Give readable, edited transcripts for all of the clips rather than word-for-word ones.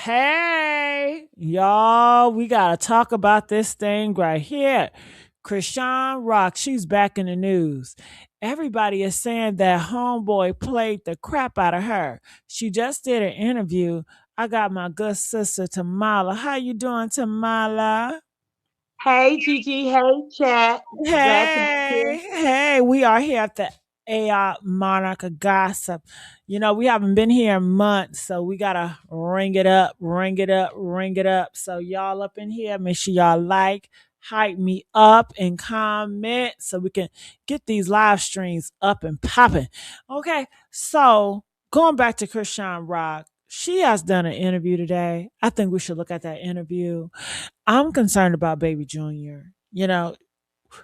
Hey, y'all, we got to talk about this thing right here. Chrisean Rock, she's back in the news. Everybody is saying that Homeboy played the crap out of her. She just did an interview. I got my good sister Tamala. How you doing, Tamala? Hey Gigi, hey chat. Glad to be here. Hey, we are here at the AI Monarch of Gossip. We haven't been here in months, so we gotta ring it up, ring it up, ring it up. So y'all up in here, make sure y'all like, hype me up, and comment so we can get these live streams up and popping. Okay, so going back to Chrisean Rock, she has done an interview today. I think we should look at that interview. I'm concerned about Baby Junior.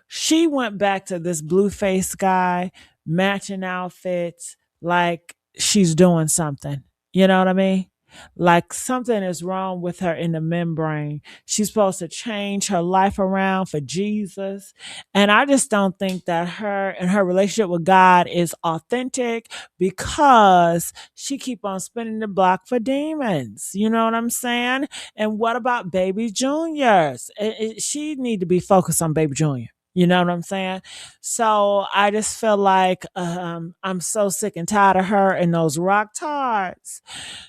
She went back to this Blueface guy, matching outfits, like she's doing something. You know what I mean? Like something is wrong with her in the membrane. She's supposed to change her life around for Jesus. And I just don't think that her and her relationship with God is authentic because she keep on spinning the block for demons. You know what I'm saying? And what about Baby Juniors? She need to be focused on Baby Junior. You know what I'm saying? So I just feel like I'm so sick and tired of her and those rock tards.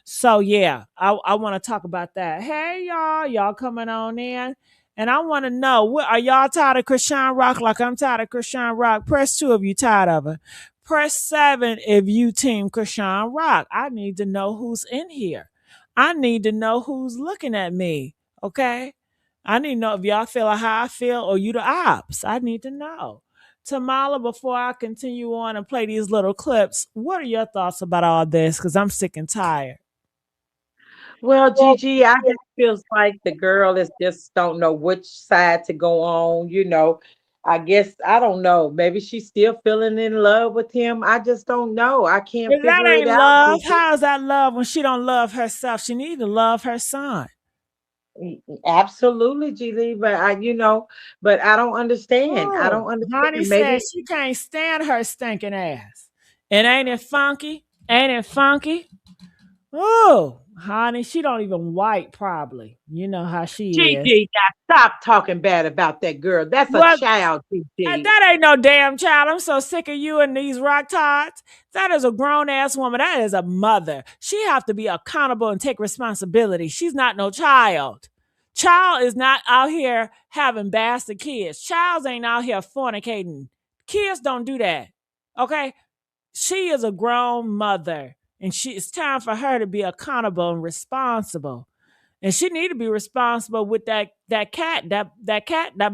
So yeah, I want to talk about that. Hey y'all coming on in. And I want to know, are y'all tired of Chrisean Rock like I'm tired of Chrisean Rock? Press 2 if you tired of her. Press 7 if you team Chrisean Rock. I need to know who's in here. I need to know who's looking at me. Okay? I need to know if y'all feel how I feel or you the ops. I need to know. Tamala, before I continue on and play these little clips, what are your thoughts about all this? Because I'm sick and tired. Well, Gigi, I just feels like the girl is just don't know which side to go on. I guess I don't know. Maybe she's still feeling in love with him. I just don't know. I can't If that figure it ain't out, love, Gigi. how is that love when she don't love herself? She need to love her son. Absolutely, Gigi. But I don't understand. I Oh, don't Honey understand. said Maybe she can't stand her stinking ass. And ain't it funky? Ain't it funky? Oh, honey, she don't even wipe probably. You know how she is. Gigi, now stop talking bad about that girl. That's a What? child, Gigi. That ain't no damn child. I'm so sick of you and these rock tots. That is a grown ass woman. That is a mother. She have to be accountable and take responsibility. She's not no child. Child is not out here having bastard kids. Childs ain't out here fornicating. Kids don't do that. Okay? She is a grown mother. And it's time for her to be accountable and responsible. And she need to be responsible with that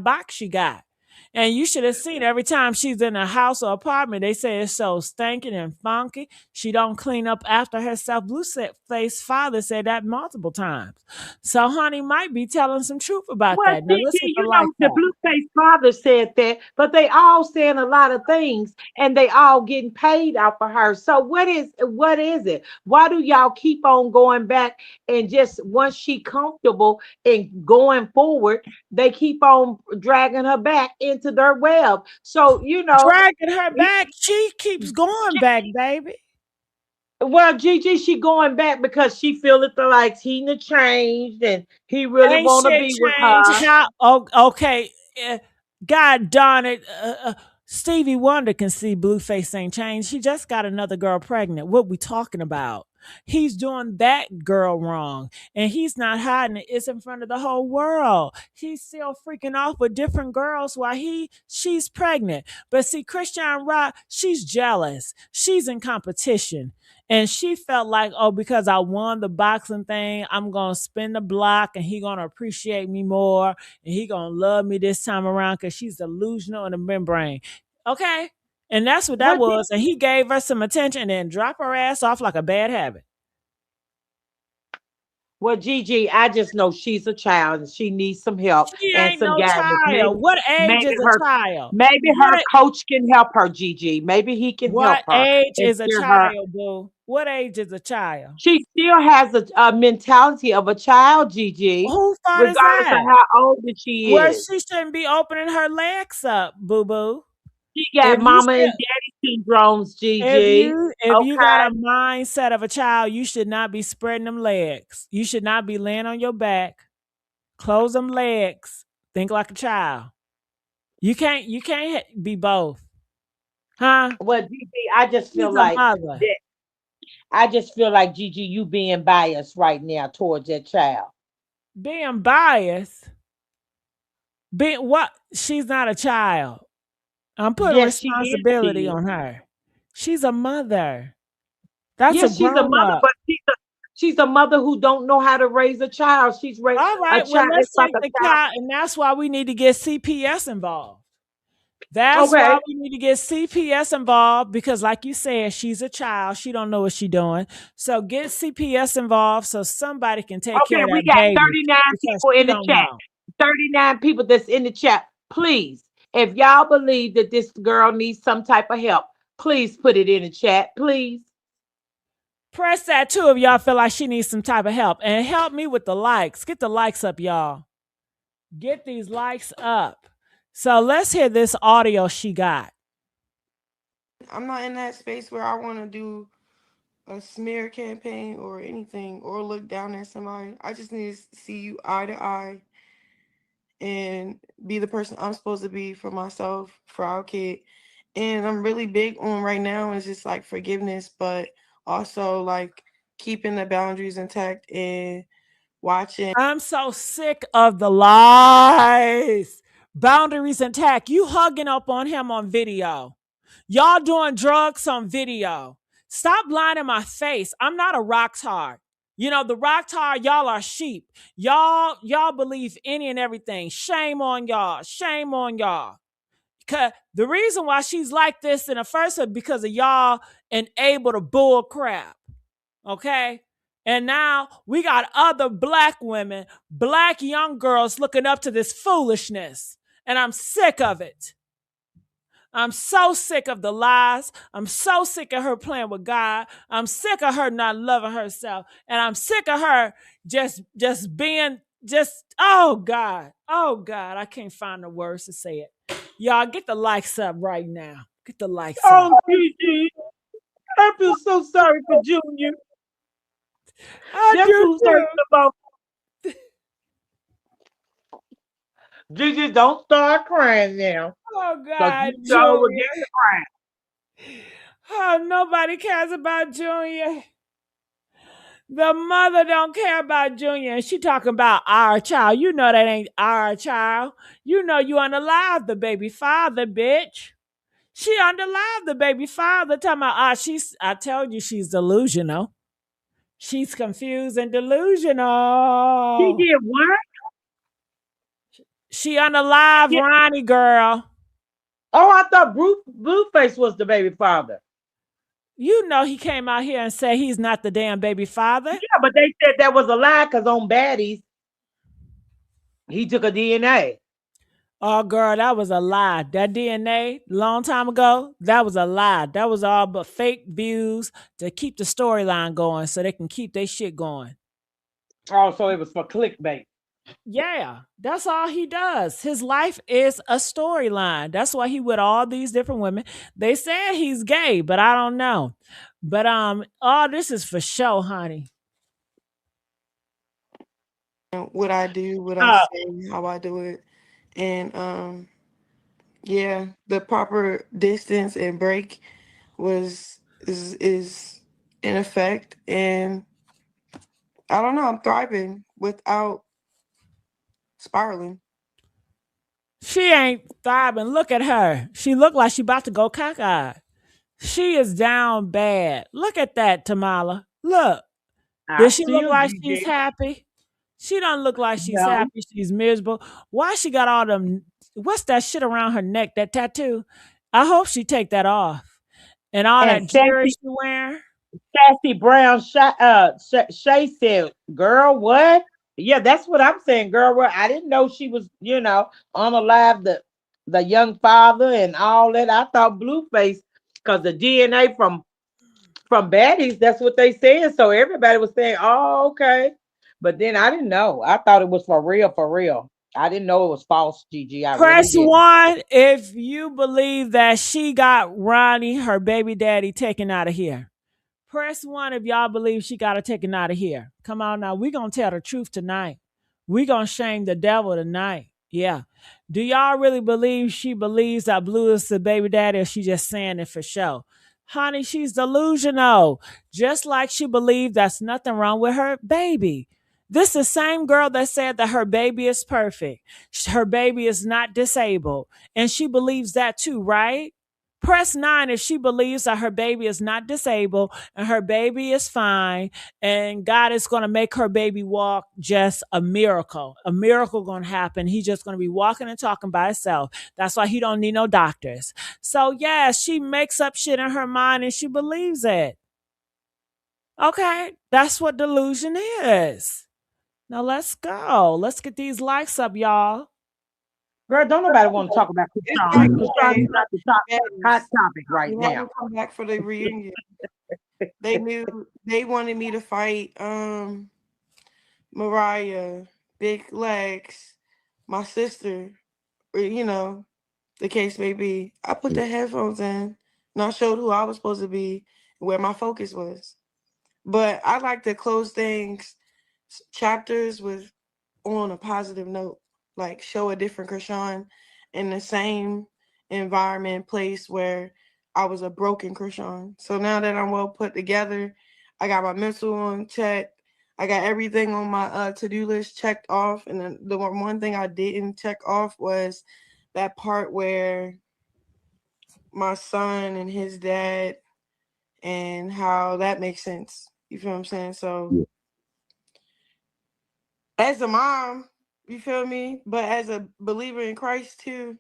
box she got. And you should have seen every time she's in a house or apartment, they say it's so stinking and funky. She don't clean up after herself. Blueface father said that multiple times. So honey might be telling some truth about Well, that. Now let's Gigi, hit the lights the up. Blueface father said that, but they all saying a lot of things, and they all getting paid out for her. So what is it? Why do y'all keep on going back and just once she comfortable and going forward, they keep on dragging her back into their web. So Dragging her back. She keeps going back, baby. well, Gigi, she going back because she feel it like he done changed and he really Ain't want to shit be with changed. her. How? Oh, okay. God darn it. Stevie Wonder can see Blueface ain't changed. He just got another girl pregnant. What we talking about? He's doing that girl wrong. And he's not hiding it. It's in front of the whole world. He's still freaking off with different girls while she's pregnant. But see, Chrisean Rock, she's jealous. She's in competition. And she felt like, oh, because I won the boxing thing, I'm gonna spin the block and he gonna appreciate me more and he gonna love me this time around because she's delusional in the membrane. Okay. And that's what that What was. And he gave her some attention and then drop her ass off like a bad habit. Well, Gigi, I just know she's a child and she needs some help She and ain't some no guidance. Maybe, child. What age maybe is a her, child? maybe What her coach can help her, Gigi. Maybe he can help what her age and is a steer her. child, boo? What age is a child? She still has a mentality of a child, Gigi, Who thought is regardless of that? how old that she Well, is. she shouldn't be opening her legs up, boo boo. She got If you mama and still daddy. syndromes, If Gigi. you got a Okay. mindset of a child, you should not be spreading them legs. You should not be laying on your back. Close them legs. Think like a child. You can't be both. Huh? Well, Gigi, I just feel She's a like mother. that. I just feel like Gigi, you being biased right now towards that child. Being biased. Being what? She's not a child. I'm putting Yes, she is, responsibility kid. on her. She's a mother. That's a Yes, she's a grown mother, up. but she's a mother who don't know how to raise a child. She's raised All a right, well, child. let's It's like take a the child. cat, and that's why we need to get CPS involved. That's why Okay. we need to get CPS involved because, like you said, she's a child. She don't know what she's doing. So get CPS involved so somebody can take Okay, care of we that got baby 39 because people she in the don't chat. know. 39 people that's in the chat. Please, if y'all believe that this girl needs some type of help, please put it in the chat. Please. Press that too if y'all feel like she needs some type of help. And help me with the likes. Get the likes up, y'all. Get these likes up. So let's hear this audio she got. I'm not in that space where I want to do a smear campaign or anything or look down at somebody. I just need to see you eye to eye and be the person I'm supposed to be for myself, for our kid. And I'm really big on right now is just like forgiveness, but also like keeping the boundaries intact and watching. I'm so sick of the lies. Boundaries intact. You hugging up on him on video. Y'all doing drugs on video. Stop lying in my face. I'm not a rock hard. You know, the rock hard, y'all are sheep. Y'all believe any and everything. Shame on y'all. Shame on y'all. Cause the reason why she's like this in the first place because of y'all enable the bull crap. Okay? And now we got other black women, black young girls looking up to this foolishness. And I'm sick of it. I'm so sick of the lies. I'm so sick of her playing with God. I'm sick of her not loving herself. And I'm sick of her just being just oh God. Oh God. I can't find the words to say it. Y'all get the likes up right now. Get the likes up. Oh, Gigi, I feel so sorry for Junior. I That's do who's hurting too. about. Gigi, don't start crying now. Oh Because God, you know we're Junior. getting crying. Oh, nobody cares about Junior. The mother don't care about Junior. And she talking about our child. You know that ain't our child. You know you unalive the baby father, bitch. She unalive the baby father. Talking about I told you she's delusional. She's confused and He delusional. did what? She unalive Yeah. Ronnie girl. Oh, I thought Blueface was the baby father. You know he came out here and said he's not the damn baby father. Yeah, but they said that was a lie because on Baddies, he took a DNA. Oh, girl, that was a lie. That DNA, long time ago, that was a lie. That was all but fake views to keep the storyline going so they can keep their shit going. Oh, so it was for clickbait. Yeah, that's all he does. His life is a storyline. That's why he with all these different women. They said he's gay, but I don't know. But all this is for show, honey. What I do, what I Uh, say, how I do it. And yeah, the proper distance and break is in effect, and I don't know, I'm thriving without spiraling. She ain't thriving. Look at her. She look like she about to go cockeyed. She is down bad. Look at that, Tamala. Look. I Does she see look you, like she's Gigi. happy? She don't look like she's No. happy. She's miserable. Why she got all them? What's that shit around her neck? That tattoo. I hope she take that off. And all And that jewelry Sassy, she wearing. Sassy Brown Shay said, girl, what? Yeah, that's what I'm saying, girl. What? I didn't know she was, unalive the young father and all that. I thought Blueface, because the DNA from Baddies, that's what they said. So everybody was saying, oh, okay. But then I didn't know. I thought it was for real, for real. I didn't know it was false, Gigi. I really Press didn't. one if you believe that she got Ronnie, her baby daddy, taken out of here. Press one if y'all believe she got her taken out of here. Come on now. We going to tell the truth tonight. We going to shame the devil tonight. Yeah. Do y'all really believe she believes that Blue is the baby daddy, or she just saying it for show? Honey, she's delusional. Just like she believed that's nothing wrong with her baby. This is the same girl that said that her baby is perfect. Her baby is not disabled. And she believes that too, right? Press 9 if she believes that her baby is not disabled and her baby is fine and God is going to make her baby walk, just a miracle. A miracle going to happen. He's just going to be walking and talking by himself. That's why he don't need no doctors. So yeah, she makes up shit in her mind and she believes it. Okay, that's what delusion is. Now let's go. Let's get these likes up, y'all. Girl, don't nobody want to talk about It's Chrisean. like, Chrisean okay, is not the top hot yes, topic right you have now. to come back for the reunion. They knew they wanted me to fight Mariah, Big Legs, my sister, or the case may be. I put the headphones in and I showed who I was supposed to be, where my focus was. But I like to close things, chapters with on a positive note, like show a different Chrisean in the same environment, place where I was a broken Chrisean. So now that I'm well put together, I got my mental on check. I got everything on my to-do list checked off. And then the one thing I didn't check off was that part where my son and his dad and how that makes sense. You feel what I'm saying? So as a mom, you feel me? But as a believer in Christ too,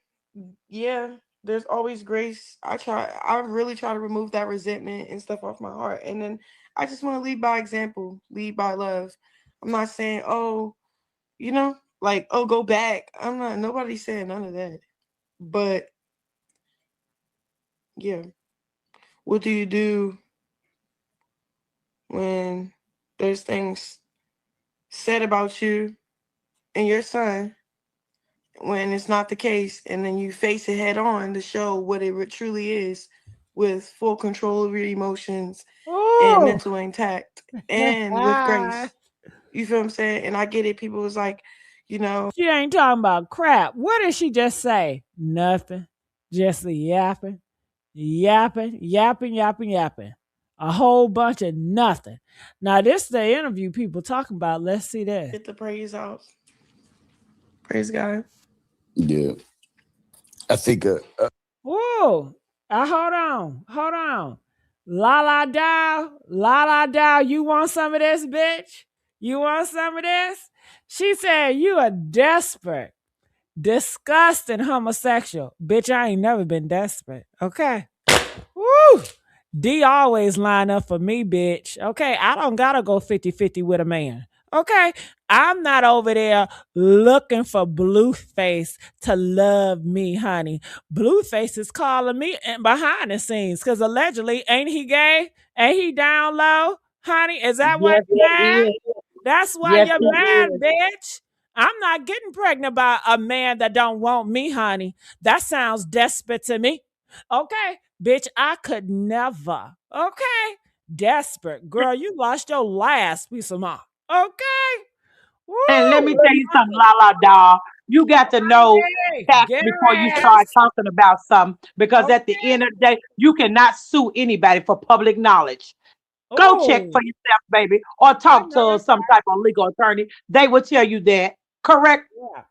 yeah, there's always grace. I really try to remove that resentment and stuff off my heart. And then I just want to lead by example, lead by love. I'm not saying, oh, like, oh, go back. Nobody's saying none of that. But yeah, what do you do when there's things said about you and your son when it's not the case, and then you face it head on to show what it truly is with full control of your emotions and Ooh. mental intact and with grace. You feel what I'm saying? And I get it. People was like, She ain't talking about crap. What did she just say? Nothing. Just a yapping, yapping, yapping, yapping, yapping. A whole bunch of nothing. Now, this is the interview people talking about. Let's see this. get the praise out. Praise God. Yeah, I think. Whoa. Hold on. La la dow. You want some of this, bitch? You want some of this? She said you are desperate, disgusting homosexual. Bitch, I ain't never been desperate. Okay. Woo! D always line up for me, bitch. Okay, I don't gotta go 50-50 with a man. Okay, I'm not over there looking for Blueface to love me, honey. Blueface is calling me behind the scenes because allegedly, ain't he gay? Ain't he down low? Honey, is that why Yes, you're he mad? is. That's why Yes, you're he mad, is. bitch. I'm not getting pregnant by a man that don't want me, honey. That sounds desperate to me. Okay, bitch, I could never. Okay, desperate girl, you lost your last piece of mom. Okay, And let woo, me tell you something, Lala doll. You got to know tact get before her you ass. start talking about something, because at the Okay. end of the day, you cannot sue anybody for public knowledge. Go check Oh, for yourself, baby, or I talk know to that's some type of legal attorney. They will tell you that. Correct? right.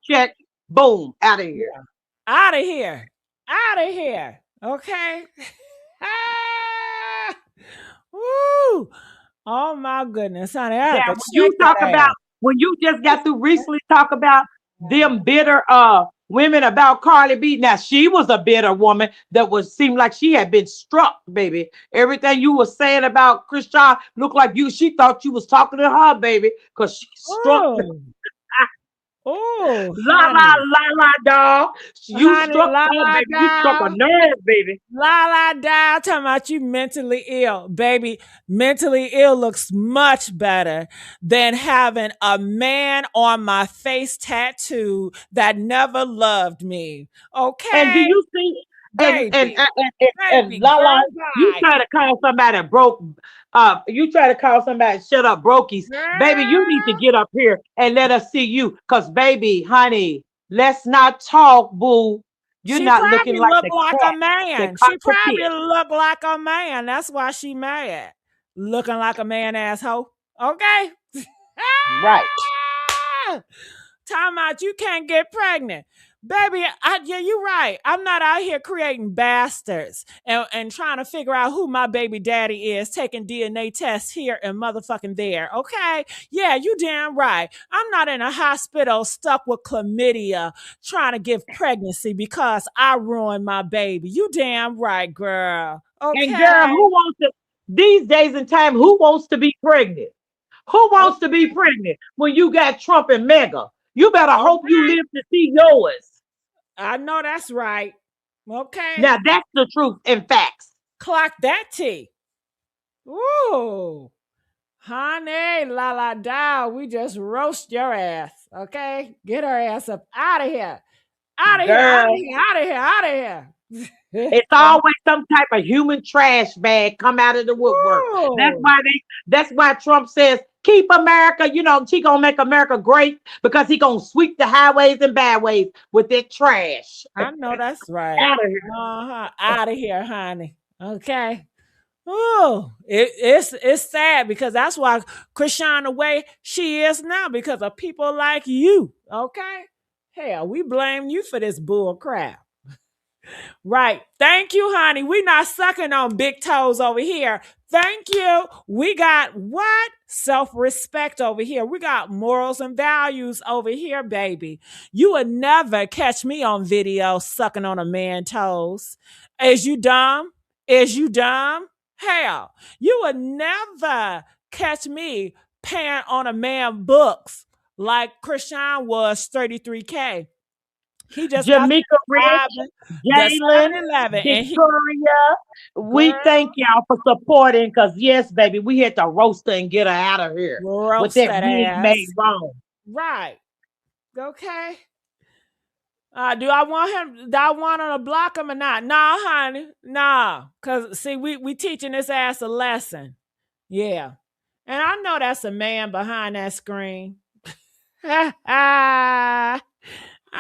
Check. Boom. Out of here. Yeah. Out of here. Out of here. Okay. Ah, woo. Oh my goodness, honey. I Now, have to when check you that talk about, ass. when you just got to recently talk about them bitter women about Carly B. Now she was a bitter woman that was seemed like she had been struck, baby. Everything you were saying about Christian looked like she thought you was talking to her, baby, because she struck. Oh. Oh, La la honey. la la dog. You Honey, struck la oh la baby. You struck a down. nerve, baby. La la down. Talking about you mentally ill. Baby, mentally ill looks much better than having a man on my face tattoo that never loved me. And do Okay? you see? Baby. And Baby, Lala, girl, you bye. try to call somebody broke. You try to call somebody shut up brokies, baby. You need to Girl. get up here and let us see you, cause baby, honey, let's not talk, boo. You're She not looking probably like look the like a cat, the man. She probably cockatiel. look like a man. That's why she mad. Looking like a man asshole. Okay? Right. Time out, you can't get pregnant. Baby, yeah, you're right. I'm not out here creating bastards and trying to figure out who my baby daddy is, taking DNA tests here and motherfucking there. Okay? Yeah, you damn right. I'm not in a hospital stuck with chlamydia trying to give pregnancy because I ruined my baby. You damn right, girl. And girl, Okay? who wants to these days and time? Who wants to be pregnant? Who wants to be pregnant when you got Trump and Mega? You better hope you Okay. live to see yours. I know that's right. Okay? Now that's the truth and facts. Clock that T. Ooh. Honey, la la da, we just roast your ass. Okay? Get her ass up out of here. Out of here, out of Girl, here, out of here, out of here. it's always some type of human trash bag come out of the woodwork. Ooh. That's why Trump says keep America, he gonna make America great because he gonna sweep the highways and byways with that trash. I know that's right. Out of here. Uh-huh. Out of here, honey. Okay. Oh, it's sad because that's why Chrisean the way she is now because of people like you. Okay, hell, we blame you for this bull crap. Right. Thank you, honey. We not sucking on big toes over here. Thank you. We got what? Self-respect over here. We got morals and values over here, baby. You would never catch me on video sucking on a man's toes. Is you dumb? Is you dumb? Hell, you would never catch me paying on a man books like Chrisean was 33K. He just got Jamaica Rich, robbing the Jalen, 7-Eleven and he Victoria, we thank girl y'all for supporting because, yes, baby, we had to roast her and get her out of here with roast that that wig made ass. wrong. Right. Okay. Do I want him? Do I want him to block him or not? Nah, honey. Nah. Cause see, we teaching this ass a lesson. Yeah. And I know that's a man behind that screen. I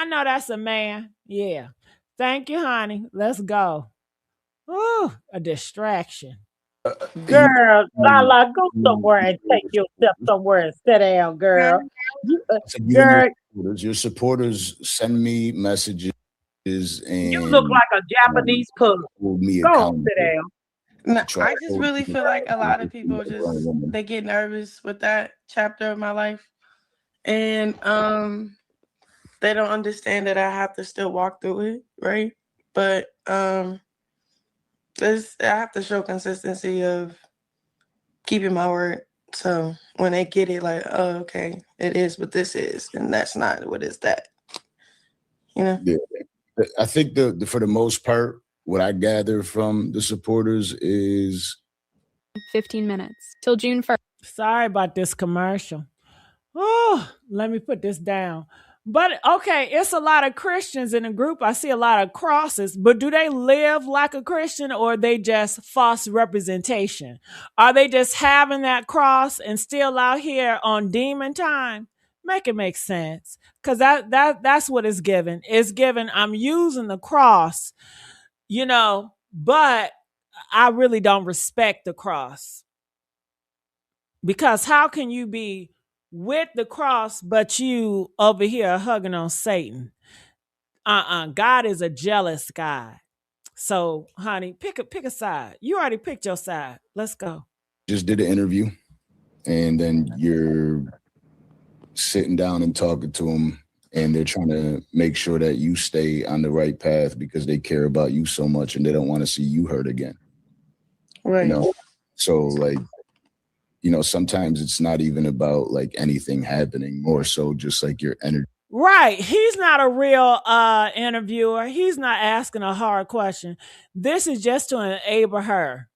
know that's a man. Yeah. Thank you, honey. Let's go. Ooh, a distraction. You Girl, know, Lala, go somewhere and take yourself somewhere and sit down, girl. so you and Girl, your supporters send me messages you look and like a Japanese pug. hold me Go on, sit accountable. down. No, Try I to just hold really me feel like a lot of accountable people as a grown just woman. they get nervous with that chapter of my life, and they don't understand that I have to still walk through it, right? But this I have to show consistency of keeping my word. So when they get it, like, oh, okay, it is what this is, and that's not what is that, you know? Yeah. I think for the most part, what I gather from the supporters is 15 minutes till June 1st. Sorry about this commercial. Oh, let me put this down. But okay, it's a lot of Christians in the group. I see a lot of crosses, but do they live like a Christian or are they just false representation? Are they just having that cross and still out here on demon time? Make it make sense. Cause that's what it's given. It's given, I'm using the cross, but I really don't respect the cross. Because how can you be with the cross, but you over here hugging on Satan? God is a jealous God. So, honey, pick a side. You already picked your side. Let's go. just did an interview, and then you're sitting down and talking to them, and they're trying to make sure that you stay on the right path because they care about you so much and they don't want to see you hurt again. Right. So like, sometimes it's not even about like anything happening, more so just like your energy. Right. He's not a real interviewer. He's not asking a hard question. This is just to enable her,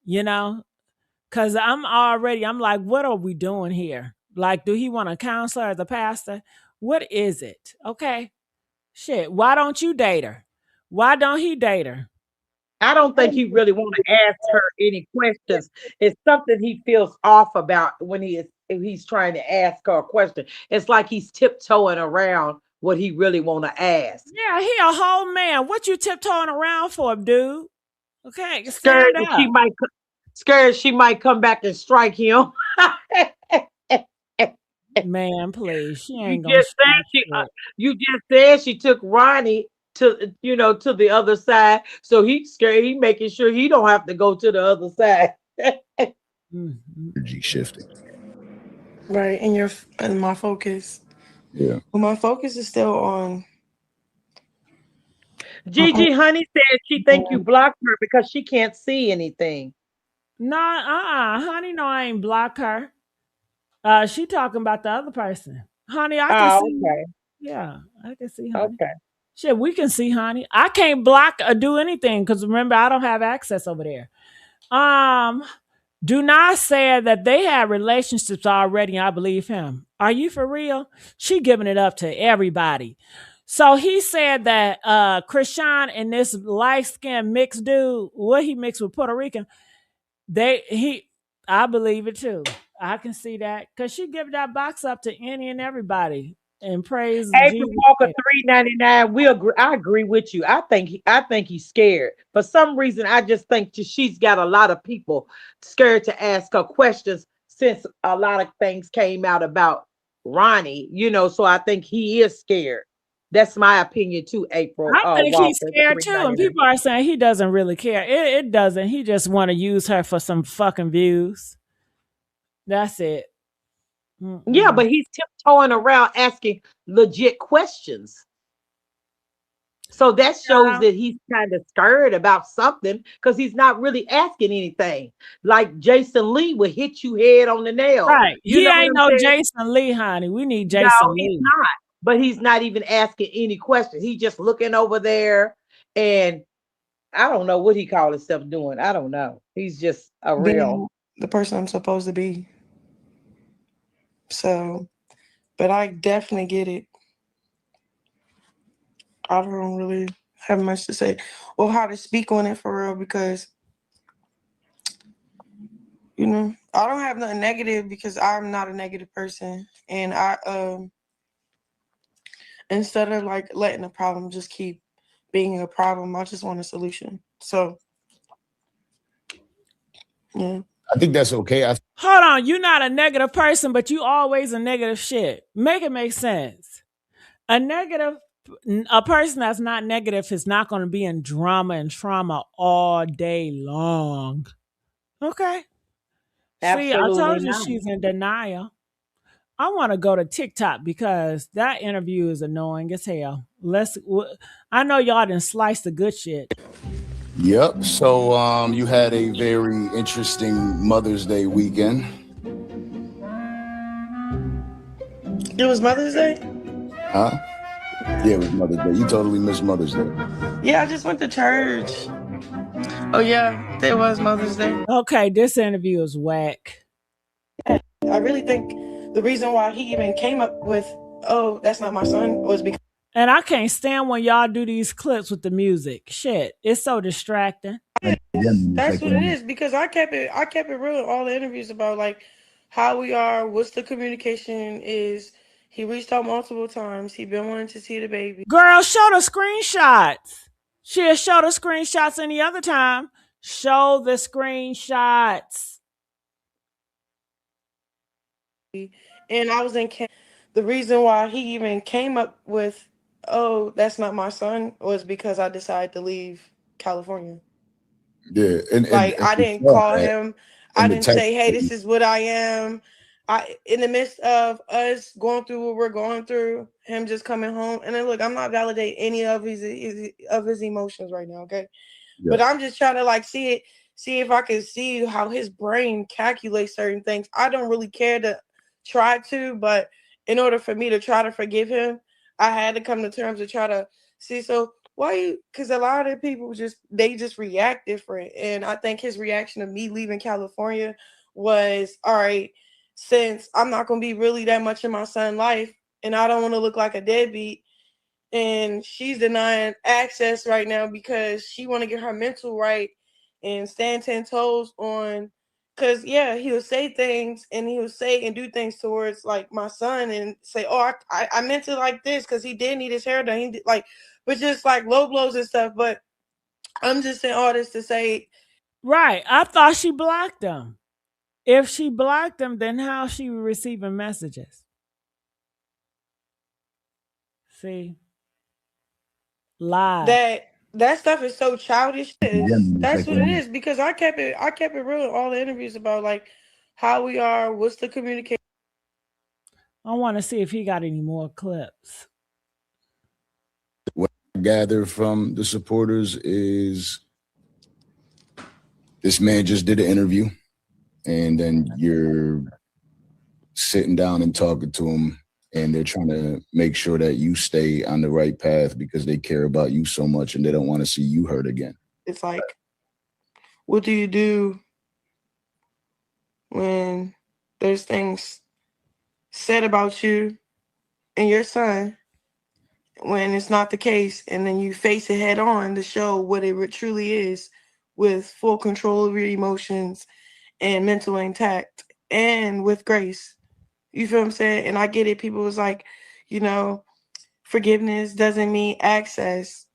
Cause I'm like, what are we doing here? Like, do he want a counselor as a pastor? What is it? Okay. Shit. Why don't you date her? Why don't he date her? I don't think he really want to ask her any questions. It's something he feels off about when if he's trying to ask her a question. It's like he's tiptoeing around what he really want to ask. Yeah, he a whole man. What you tiptoeing around for, dude? Okay, Scared stand that up. scared she might come back and strike him. Man, please. She You ain't gonna just strike said she shit. you just said she took Ronnie to to the other side. So he's scared. He making sure he don't have to go to the other side. Energy shifting. Right, and my focus. Yeah. Well, my focus is still on. Gigi Honey said she think you blocked her because she can't see anything. Nah, honey, no, I ain't block her. She talking about the other person. Honey, I can Oh, see. okay. Yeah, I can see, honey. Okay. Shit, we can see, honey. I can't block or do anything because remember, I don't have access over there. Do not say that they had relationships already. I believe him. Are you for real? She giving it up to everybody. So he said that Chrisean and this light skinned mixed dude, what he mixed with Puerto Rican, I believe it too. I can see that because she gave that box up to any and everybody and praise April Jesus. Walker 399. We agree. I agree with you. I think he's scared. For some reason, I just think she's got a lot of people scared to ask her questions since a lot of things came out about Ronnie. So I think he is scared. That's my opinion too. April I think he's Walker scared too, and 399. people are saying he doesn't really care. It doesn't. He just want to use her for some fucking views. That's it. Yeah, Mm-mm. but he's tiptoeing around asking legit questions. So that shows Yeah, that he's kind of scared about something because he's not really asking anything. Like Jason Lee would hit you head on the nail. right. You He know what ain't I'm no saying? Jason Lee, honey. We need No, Jason he's Lee. not. But he's not even asking any questions. He's just looking over there, and I don't know what he called himself doing. I don't know. He's just a real. Being the person I'm supposed to be. So, but I definitely get it. I don't really have much to say or how to speak on it for real because, I don't have nothing negative because I'm not a negative person. And instead of like letting the problem just keep being a problem, I just want a solution. So, yeah. I think that's okay. Hold on, you're not a negative person, but you always a negative shit. Make it make sense. A person that's not negative is not going to be in drama and trauma all day long. Okay. See, I Absolutely told you not. she's in denial. I want to go to TikTok because that interview is annoying as hell. I know y'all didn't slice the good shit. Yep. So you had a very interesting Mother's Day weekend. It was Mother's Day? Huh? Yeah, it was Mother's Day. You totally missed Mother's Day. Yeah, I just went to church. Oh, yeah, it was Mother's Day. Okay, this interview is whack. I really think the reason why he even came up with, oh, that's not my son, was because. And I can't stand when y'all do these clips with the music. Shit, it's so distracting. That's what it is because I kept it real in all the interviews about like how we are, what's the communication is. He reached out multiple times. He been wanting to see the baby. Girl, show the screenshots. She'll show the screenshots any other time. Show the screenshots. And I was in the reason why he even came up with, oh, that's not my son, was because I decided to leave California. Yeah, and I didn't call him. I didn't say, hey, this is what I am. In the midst of us going through what we're going through, him just coming home. And then look, I'm not validating any of his emotions right now, okay? Yeah. But I'm just trying to like see if I can see how his brain calculates certain things. I don't really care to try to, but in order for me to try to forgive him, I had to come to terms to try to see. So why you? Because a lot of people they just react different, and I think his reaction to me leaving California was, all right, since I'm not gonna be really that much in my son's life, and I don't want to look like a deadbeat, and she's denying access right now because she want to get her mental right and stand 10 toes on. Because yeah, he'll say things and he'll say and do things towards like my son and say, oh, I meant it like this because he did need his hair done. He did, like, but just like low blows and stuff. But I'm just saying all this to say, Right. I thought she blocked them. If she blocked them, then how is she receiving messages? See? Lie. that stuff is so childish. That's what it Second, is, because I kept it real in all the interviews about like how we are, what's the communication. I want to see if he got any more clips. what I gather from the supporters is this man just did an interview, and then you're sitting down and talking to him, and they're trying to make sure that you stay on the right path because they care about you so much and they don't want to see you hurt again. It's like, what do you do when there's things said about you and your son when it's not the case, and then you face it head on to show what it truly is with full control of your emotions and mental intact and with grace? You feel what I'm saying? And I get it. People was like, forgiveness doesn't mean access.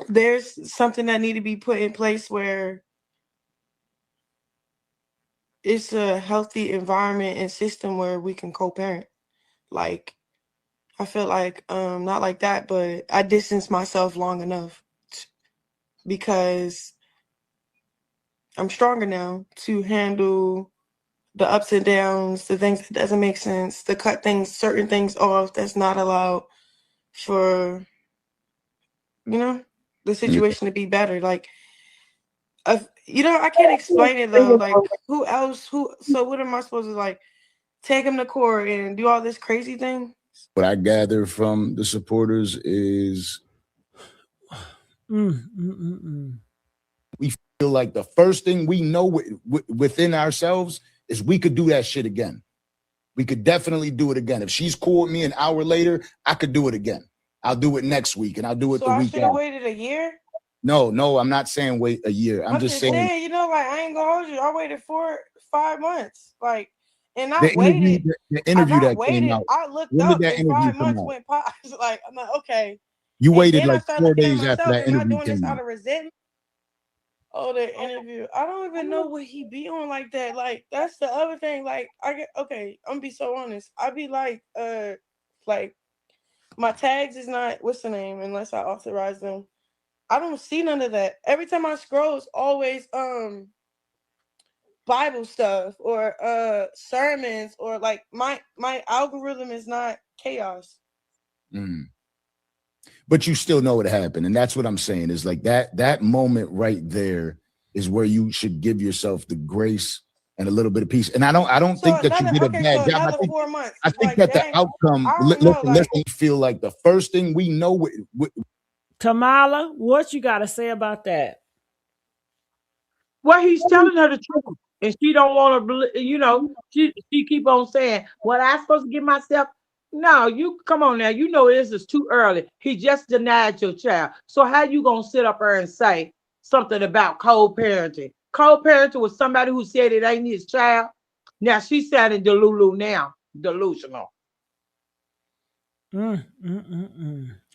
There's something that need to be put in place where it's a healthy environment and system where we can co-parent. Like, I feel like not like that, but I distanced myself long enough because I'm stronger now to handle the ups and downs, the things that doesn't make sense, to cut certain things off that's not allowed for, the situation to be better. Like, I can't explain it though. Like, so what am I supposed to like take him to court and do all this crazy thing? What I gather from the supporters is we feel like the first thing we know within ourselves is we could do that shit again. We could definitely do it again. If she's cool with me an hour later, I could do it again. I'll do it next week, and I'll do it the week after. So I should have waited a year? No, I'm not saying wait a year. I'm just saying, like, I ain't gonna hold you. I waited 5 months. Like, and I waited. The interview that came out. I looked when up did that and interview 5 come months out? went past. Like, I'm like, okay. You And waited then like I started 4 looking at days after myself, that am I interview doing this came out out. of resentment? Oh, the interview. I don't even know what he be on like that. Like, that's the other thing. Like, I'm gonna be so honest. I be like my tags is not, what's the name, unless I authorize them. I don't see none of that. Every time I scroll, it's always Bible stuff or sermons, or like my algorithm is not chaos. But you still know what happened, and that's what I'm saying is like that moment right there is where you should give yourself the grace and a little bit of peace. And I don't think that you did a bad job. Another 4 months. I think that the outcome. Let's feel like the first thing we know. Tamala, what you got to say about that? Well, he's telling her the truth, and she don't want to believe. She keep on saying, "What I supposed to give myself?" No, you come on now. You know this is too early. He just denied your child. So how you gonna sit up there and say something about co-parenting? Co-parenting with somebody who said it ain't his child. Now she's sounding delusional.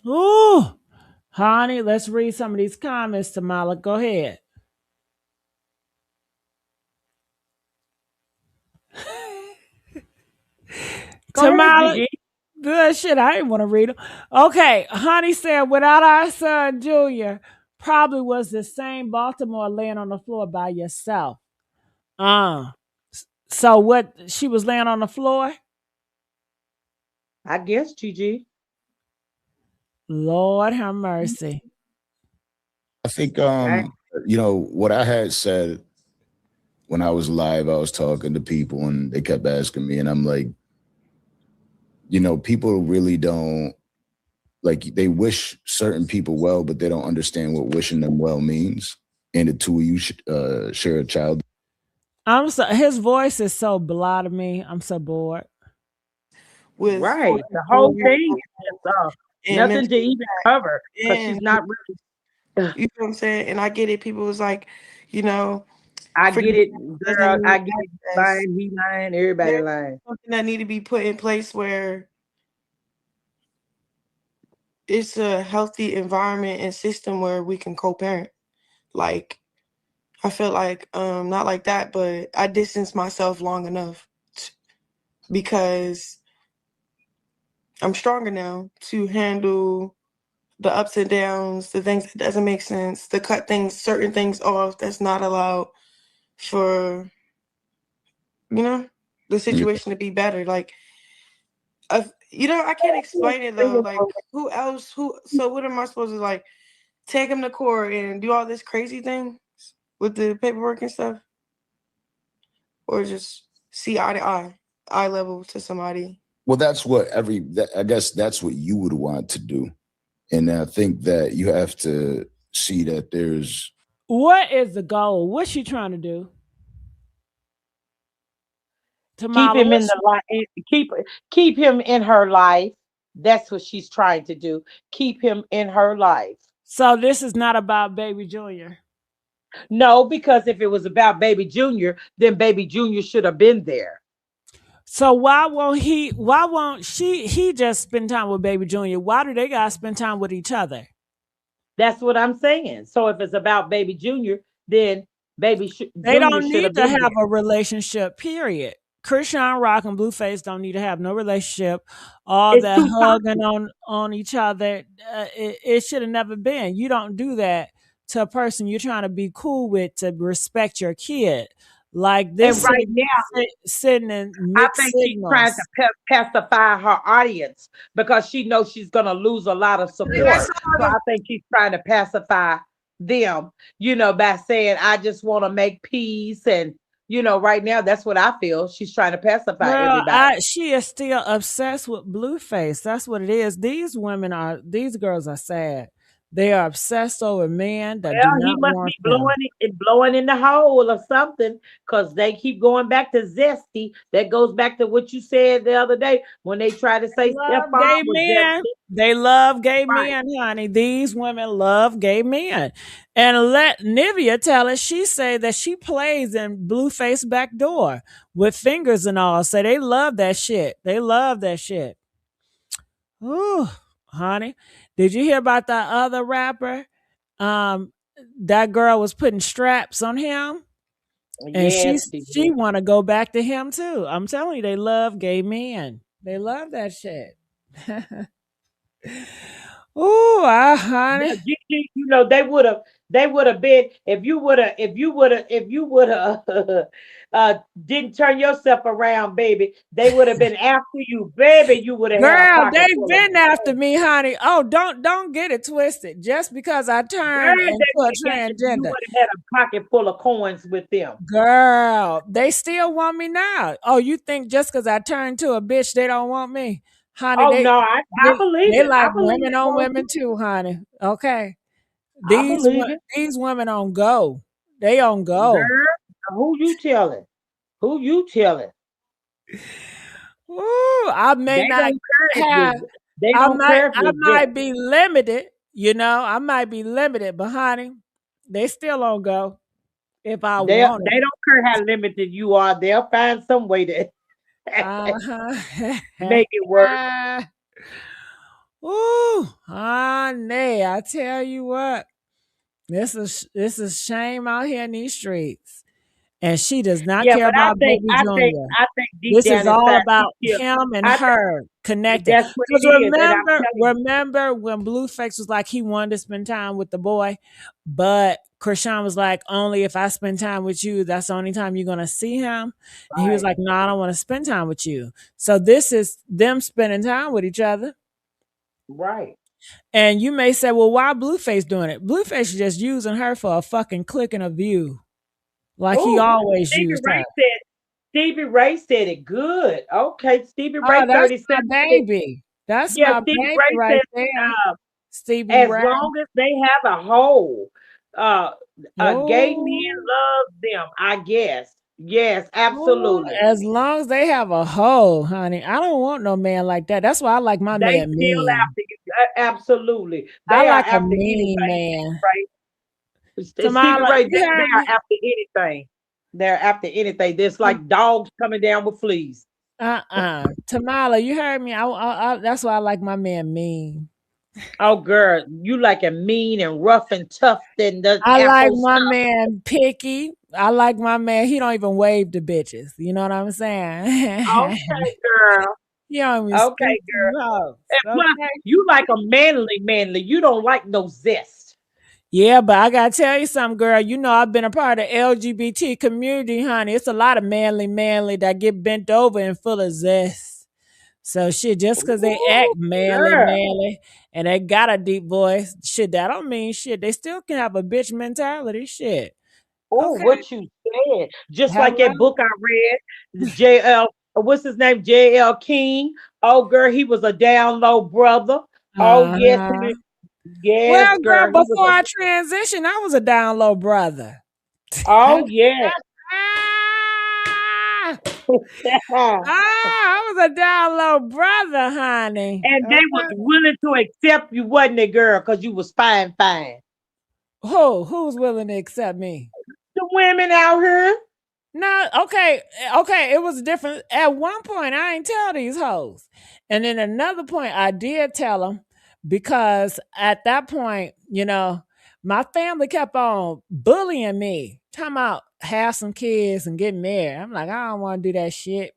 Ooh, honey, let's read some of these comments. Tamala, go ahead. Tamala, good shit. I didn't want to read them. Okay, honey said, without our son Junior, probably was the same Baltimore laying on the floor by yourself. So what? She was laying on the floor? I guess, GG. Lord have mercy. I think what I had said when I was live, I was talking to people and they kept asking me, and I'm like, people really don't like they wish certain people well, but they don't understand what wishing them well means. And the two of you share a child. His voice is so blah to me. I'm so bored. with Right. The whole physical thing is just and nothing to mental even cover because she's and not really. you know what I'm saying? And I get it. People was like, you know, I forgive get it, doesn't girl. mean I get it. access. Lying, he lying, everybody There's lying. something that need to be put in place where it's a healthy environment and system where we can co-parent. Like I feel like not like that, but I distanced myself long enough because I'm stronger now to handle the ups and downs, the things that doesn't make sense, to cut certain things off that's not allowed for, you know, the situation to be better. Like, I can't explain it though. Like, who else? So what am I supposed to like take him to court and do all this crazy thing with the paperwork and stuff, or just see eye to eye level to somebody? Well, that's what I guess that's what you would want to do. And I think that you have to see that there's. What is the goal? What's she trying to do? Keep Tamala, him in the life. Keep him in her life. That's what she's trying to do. Keep him in her life. so this is not about Baby Junior. No, because if it was about Baby Junior, then Baby Junior should have been there. So why won't he just spend time with Baby Junior? Why do they gotta spend time with each other? That's what I'm saying. So if it's about Baby Junior, then They Junior don't should need have to been have there. a relationship, period. Chrisean Rock and Blueface don't need to have no relationship. All It's that too hugging toxic. on each other, it should have never been. You don't do that to a person you're trying to be cool with to respect your kid. Like And this right now, sitting in I mixed think she's trying to signals. pacify her audience because she knows she's going to lose a lot of support. So I think she's trying to pacify them, by saying, I just want to make peace. And, right now, that's what I feel. She's trying to pacify Girl, everybody. she is still obsessed with Blueface. That's what it is. These girls are sad. They are obsessed over men that do Well, he not must be want them. blowing in the hole or something, because they keep going back to zesty. That goes back to what you said the other day when they try to say Love Stephon gay was men. zesty. They love gay Right. men, honey. These women love gay men. And let Nivea tell us, she say that she plays in Blueface back door with fingers and all. So they love that shit. They love that shit. Ooh, honey. Did you hear about that other rapper? Um, that girl was putting straps on him, and Yes, he she did. want to go back to him too. I'm telling you, they love gay men. They love that shit. Ooh, honey. They would have been, if you would have didn't turn yourself around, baby. They would have been after you, baby. You would have had a Girl, pocket they've full of been after money. me, honey. Oh, don't get it twisted. Just because I Girl, turned into a you transgender. would have had a pocket full of coins with them. Girl, they still want me now. Oh, you think just because I turned to a bitch, they don't want me? Honey, Oh no, I believe they it. I like believe women they on want women you. too, honey. Okay. I believe it. These women on go. They on go. Girl, who you telling? Who you telling? Ooh, I may They not don't care if have you. They don't care if I you're might dead. be limited, I might be limited, but honey, they still on go if I They want it. they don't care how limited you are. They'll find some way to Uh-huh. make it work. Ooh, honey, I tell you what, this is shame out here in these streets. And she does not Yeah, care but I about think Baby I think Junior. I think deep This is down all inside she about still. him and I think her connected. that's what it Because is, and I'm telling you, remember when Blueface was like he wanted to spend time with the boy, but Chrisean was like, only if I spend time with you, that's the only time you're gonna see him. And he was right, like, no, I don't want to spend time with you. So this is them spending time with each other. right. And you may say, well, why Blueface doing it? Blueface is just using her for a fucking click and a view. Like he Oh, always Stevie used her. Ray said Stevie Ray said it good. Okay, Stevie Oh, Ray that's 37 my said, baby. That's Yeah, my Stevie baby Ray right says there. Stevie as Ray. long as they have a hole, uh, gay men Oh, love them. I guess. Yes, oh, absolutely. as long as they have a hoe, honey. I don't want no man like that. That's why I like my They man still mean. after you. Absolutely, I they are like a after mean anything. man. Right? Stevie Tamala, Ray, you they heard are me? after anything. They're after anything. It's like dogs coming down with fleas. Tamala, you heard me? That's why I like my man mean. Oh, girl, you like a mean and rough and tough than the I like Afro my stuff. man picky. I like my man. He don't even wave to bitches. You know what I'm saying? Okay, girl. He don't even Okay, speak to girl. you hoes. And plus, Okay. you like a manly, manly. You don't like no zest. Yeah, but I gotta tell you something, girl. You know I've been a part of the LGBT community, honey. It's a lot of manly that get bent over and full of zest. So shit, just cause they act Ooh, girl. manly, and they got a deep voice, shit, that don't mean shit. They still can have a bitch mentality. Shit. Oh, Okay. what you said. Just like that Hello. book I read, JL, what's his name? JL King. Oh, girl, he was a down low brother. Oh, yes, Uh-huh. yes, Well, girl, girl. He was before a, I transitioned, I was a down low brother. oh, yes. Ah, I was a down low brother, honey. And they was Okay. willing to accept you, wasn't it, girl? Because you was fine, fine. Who's willing to accept me? The women out here. No, okay. It was different. At one point, I ain't tell these hoes, and then another point, I did tell them because at that point, my family kept on bullying me, talking about have some kids and get married. I'm like, I don't want to do that shit.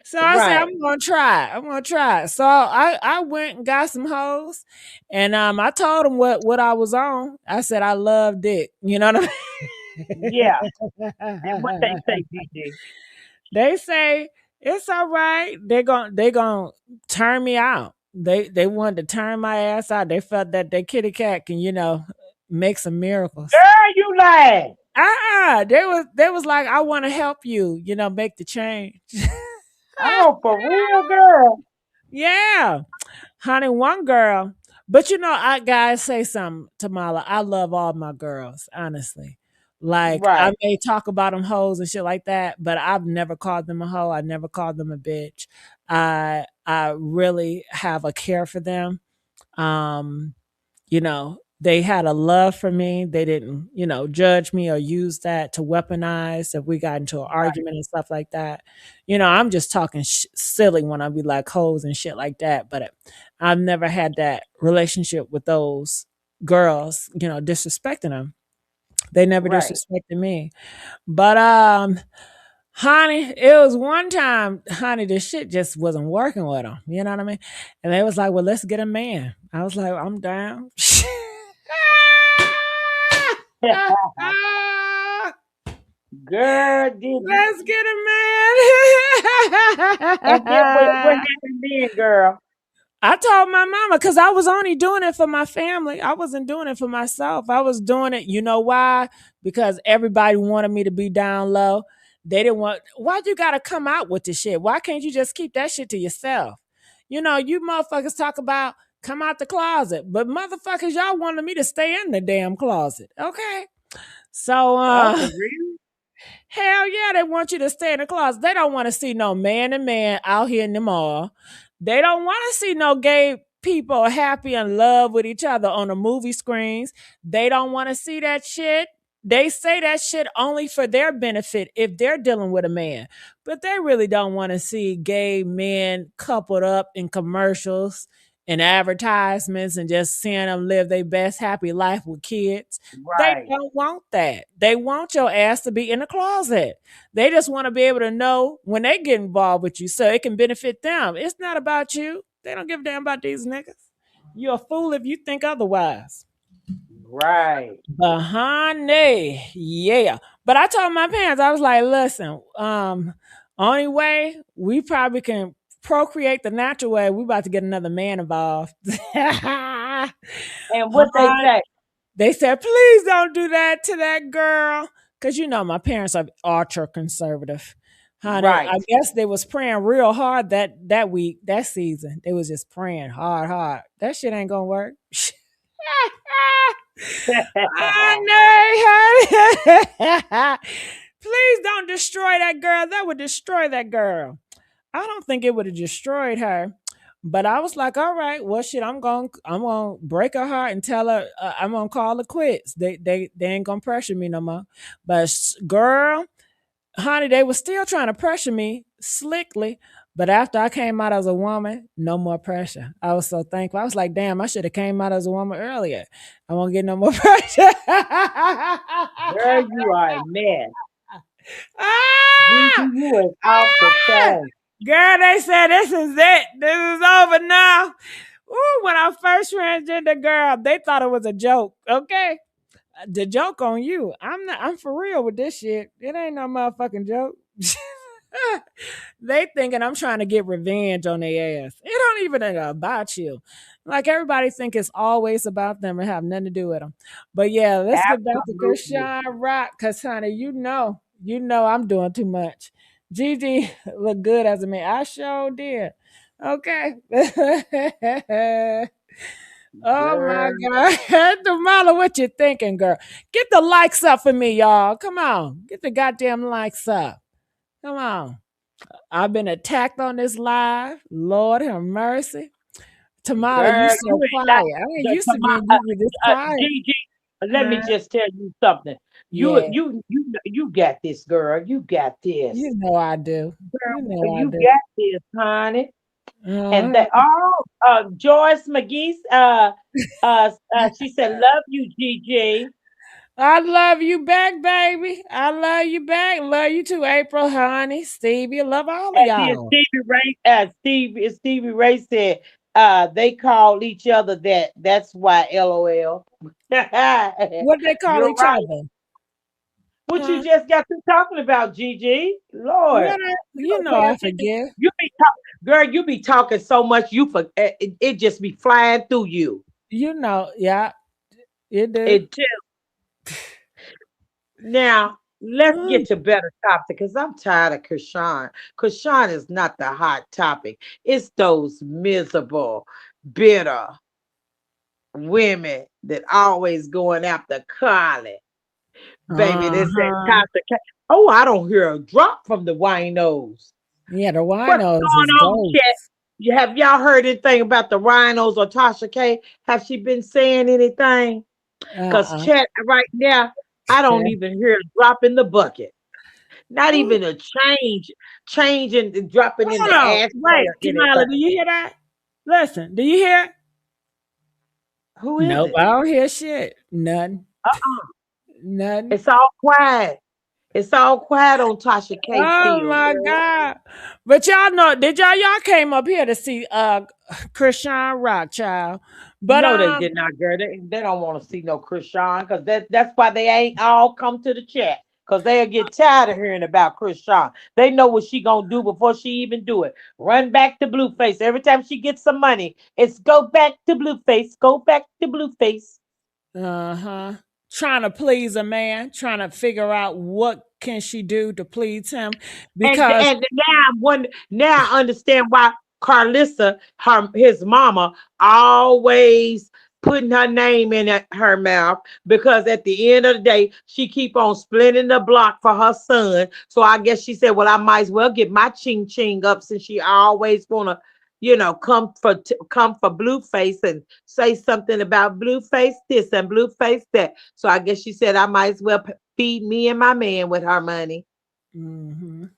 So I said, Right. I'm gonna try. I'm gonna try. So I went and got some hoes, and I told them what I was on. I said I love dick. You know what Yeah. And what they I mean? say, DJ. They say it's all right. They gonna turn me out. They wanted to turn my ass out. They felt that their kitty cat can make some miracles. Girl, you lying. They was like, I want to help you. Make the change. Oh, for real, girl. Yeah. Honey, one girl. But I guys say something, Tamala. I love all my girls, honestly. Like I Right, may talk about them hoes and shit like that, but I've never called them a hoe. I never called them a bitch. I really have a care for them. Um, they had a love for me. They didn't, judge me or use that to weaponize if we got into an right, argument and stuff like that. I'm just talking silly when I be like hoes and shit like that. But I've never had that relationship with those girls, disrespecting them. They never right. disrespected me. But honey, it was one time, honey, the shit just wasn't working with them. You know what I mean? And they was like, well, let's get a man. I was like, I'm down. Girl, did you? Let's get a And then what man. happened then, girl? I told my mama because I was only doing it for my family. I wasn't doing it for myself. I was doing it, you know why? Because everybody wanted me to be down low. They didn't want, why you gotta come out with this shit? Why can't you just keep that shit to yourself? You motherfuckers talk about come out the closet, but motherfuckers, y'all wanted me to stay in the damn closet. Okay. So Oh, for real? hell yeah, they want you to stay in the closet. They don't want to see no man and man out here in the mall. They don't want to see no gay people happy and love with each other on the movie screens. They don't want to see that shit. They say that shit only for their benefit if they're dealing with a man. But they really don't want to see gay men coupled up in commercials and advertisements and just seeing them live their best happy life with kids. They Right, don't want that. They want your ass to be in the closet. They just want to be able to know when they get involved with you so it can benefit them. It's not about you. They don't give a damn about these niggas. You're a fool if you think otherwise. right. But honey, yeah. But I told my parents, I was like, listen, only way we probably can procreate the natural way, we about to get another man involved. And what they Hon- say? They said, please don't do that to that girl. Because my parents are ultra conservative. Honey, Right. I guess they was praying real hard that week, that season. They was just praying hard, hard. That shit ain't gonna work. I know. Please don't destroy that girl. That would destroy that girl. I don't think it would have destroyed her. But I was like, all right, well, shit, I'm gonna break her heart and tell her I'm gonna call her quits. They ain't gonna pressure me no more. But girl, honey, they were still trying to pressure me slickly. But after I came out as a woman, no more pressure. I was so thankful. I was like, damn, I should have came out as a woman earlier. I won't get no more pressure. Girl, you are a mess. Gigi, Ah! you is off the Ah! chain. Girl, they said this is it. This is over now. Ooh, when I first transgender girl, they thought it was a joke. Okay. The joke on you. I'm for real with this shit. It ain't no motherfucking joke. They thinking I'm trying to get revenge on their ass. It don't even about you. Like everybody think it's always about them and have nothing to do with them. But yeah, let's get back to Absolutely. Chrisean Rock, cause honey, you know I'm doing too much. Gigi look good as a man. I sure did. Okay. Oh my Girl, God. Jamala, what you thinking, girl? Get the likes up for me, y'all. Come on. Get the goddamn likes up. Come on. I've been attacked on this live. Lord have mercy. Tamala, you girl, so you ain't quiet. got I ain't the used to being you this quiet. Gigi. Let me Huh? just tell you something. Yeah, You got this, girl. You got you this. know I do. You Girl, know I you do. got this, honey. And Uh-huh. they Joyce McGee, she said, "Love you, Gigi." I love you back, baby. I love you back. Love you too, April, honey, Stevie. Love all of And then y'all. Stevie Ray said, they call each other that. That's why, LOL. What they call You're each right. other? What you Huh? just got to talking about, Gigi? Lord, What? you You don't know pay I attention. forgive. You be girl. You be talking so much. It just be flying through you. You know, yeah, you do. It just now. Let's get to better topic because I'm tired of Krishan. Krishan is not the hot topic. It's those miserable, bitter women that always going after Carly. Baby, they said Uh-huh. Tasha K. Oh, I don't hear a drop from the winos. Yeah, the What's winos going is on, Chet? ghosts. Have y'all heard anything about the rhinos or Tasha K? Have she been saying anything? Because Uh-uh. Chet, right now, I don't even hear a drop in the bucket. Not Ooh, even a changing and dropping in hold the on. ashtray Wait, or Jamila, do anything. you hear that? Listen, do you hear it? Who is Nope, it? I don't hear shit. Nothing. Uh-uh. Nothing. It's all quiet. It's all quiet on Tasha K Oh still, my girl. God. But y'all know, did y'all came up here to see Chrisean Rock, child. But No, they did not, girl. They don't want to see no Krishan because that's why they ain't all come to the chat because they'll get tired of hearing about Krishan. They know what she gonna do before she even do it. Run back to Blueface every time she gets some money. It's go back to Blueface. Go back to Blueface. uh-huh. Trying to please a man, trying to figure out what can she do to please him. Because And now I understand why Carlissa, his mama, always putting her name in her mouth because at the end of the day, she keep on splitting the block for her son. So I guess she said, "Well, I might as well get my ching ching up since she always wanna, come for Blueface and say something about Blueface this and Blueface that." So I guess she said, "I might as well feed me and my man with her money." mhm.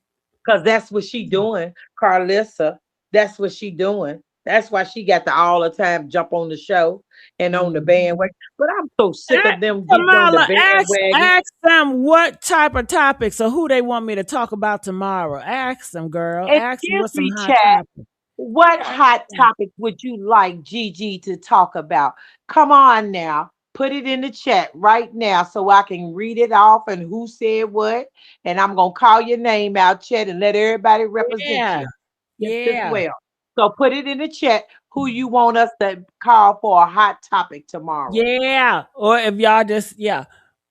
Cause that's what she doing, Carlissa. That's what she doing. That's why she got to all the time jump on the show and on the Mhm. bandwagon. But I'm so sick of them getting on the Kamala, bandwagon. ask them what type of topics or who they want me to talk about tomorrow. Ask them, girl. Ask them Excuse what's some me, hot chat. topics. What Ask hot them. topic would you like Gigi to talk about? Come on now. Put it in the chat right now so I can read it off and who said what. And I'm going to call your name out, chat, and let everybody represent Yeah. you just as Yeah. well. So put it in the chat who you want us to call for a hot topic tomorrow. Yeah. Or if y'all just, yeah.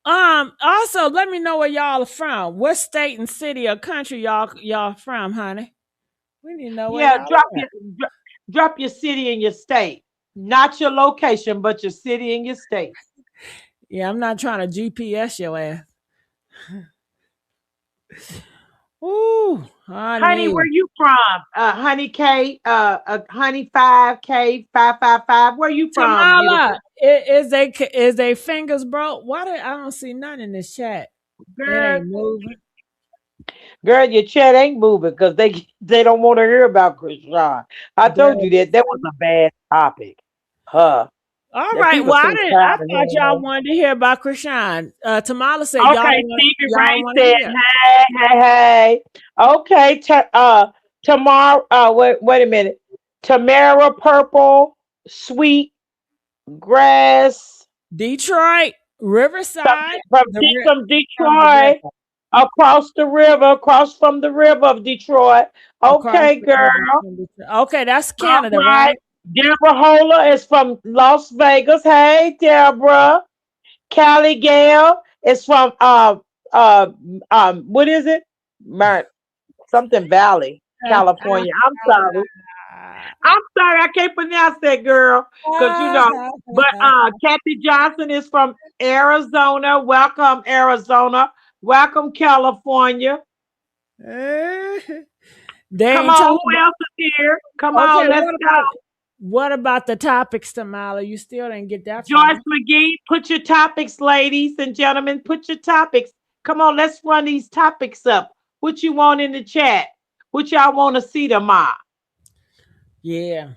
Also, let me know where y'all are from. What state and city or country y'all from, honey? We need to know where Yeah, y'all at. drop your city and your state. Not your location, but your city and your state. Yeah, I'm not trying to GPS your ass. Ooh, Honey, honey. where you from? Honey K, Honey 5K 555. Where you from, Tamala, beautiful is they fingers broke? Why did I don't see nothing in this chat? It girl? ain't moving. Girl, your chat ain't moving because they don't want to hear about Chrisean. I told Girl. you that was a bad topic. Huh? All That right. people Well, so I tired of thought hearing y'all that. wanted to hear about Krishan. Tamala said Okay, Stevie y'all don't Ray want to said, hear. hey. Okay, tomorrow, wait a minute. Tamara Purple, Sweet Grass, Detroit, from, Riverside, from from the Detroit, river. across the river, across from the river of Detroit. Across Okay, the girl. river from Detroit. Okay, that's All Canada, right. right? Deborah Hola is from Las Vegas. Hey, Deborah. Callie Gale is from uh what is it? Something Valley, California. I'm sorry. I'm sorry, I can't pronounce that, girl. Cause you know, but Kathy Johnson is from Arizona. Welcome, Arizona. Welcome, California. They Come ain't on, talking who about. else is here? Come Okay, on, let's go. what about the topics, Tamala? You still didn't get that from Joyce me. McGee, put your topics, ladies and gentlemen. Put your topics. Come on, let's run these topics up. What you want in the chat? What y'all want to see tomorrow? Yeah.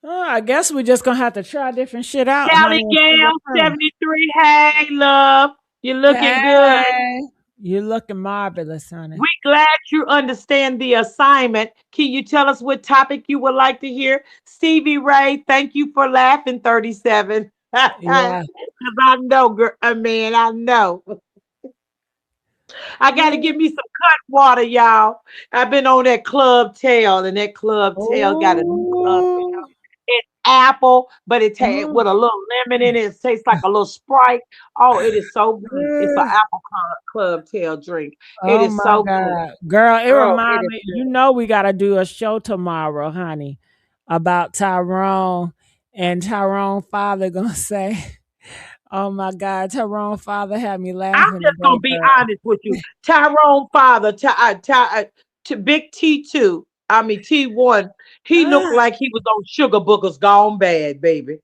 I guess we're just gonna have to try different shit out, honey, Callie and see what Gale, comes. 73. Hey, love. You're looking good. Hey, you looking marvelous, honey. We glad you understand the assignment. Can you tell us what topic you would like to hear? Stevie Ray, thank you for laughing, 37. Because Yeah. I know, girl, man, I know. I got to give me some cut water, y'all. I've been on that Club Tail, and that Club Tail got a new Club Tail. Oh. It's apple, but it tastes Mm. with a little lemon in it. It tastes like a little Sprite. Oh, it is so good. It's an apple Club Tail drink. It Oh is my so good. God. Girl, it Oh, it remind is me, good. we gotta do a show tomorrow, honey, about Tyrone and Tyrone father gonna say, oh my God, Tyrone father had me I'm laughing just gonna today, be girl. honest with you. Tyrone father, to Big T2, I mean T1, he looked like he was on Sugar Bookers gone bad, baby.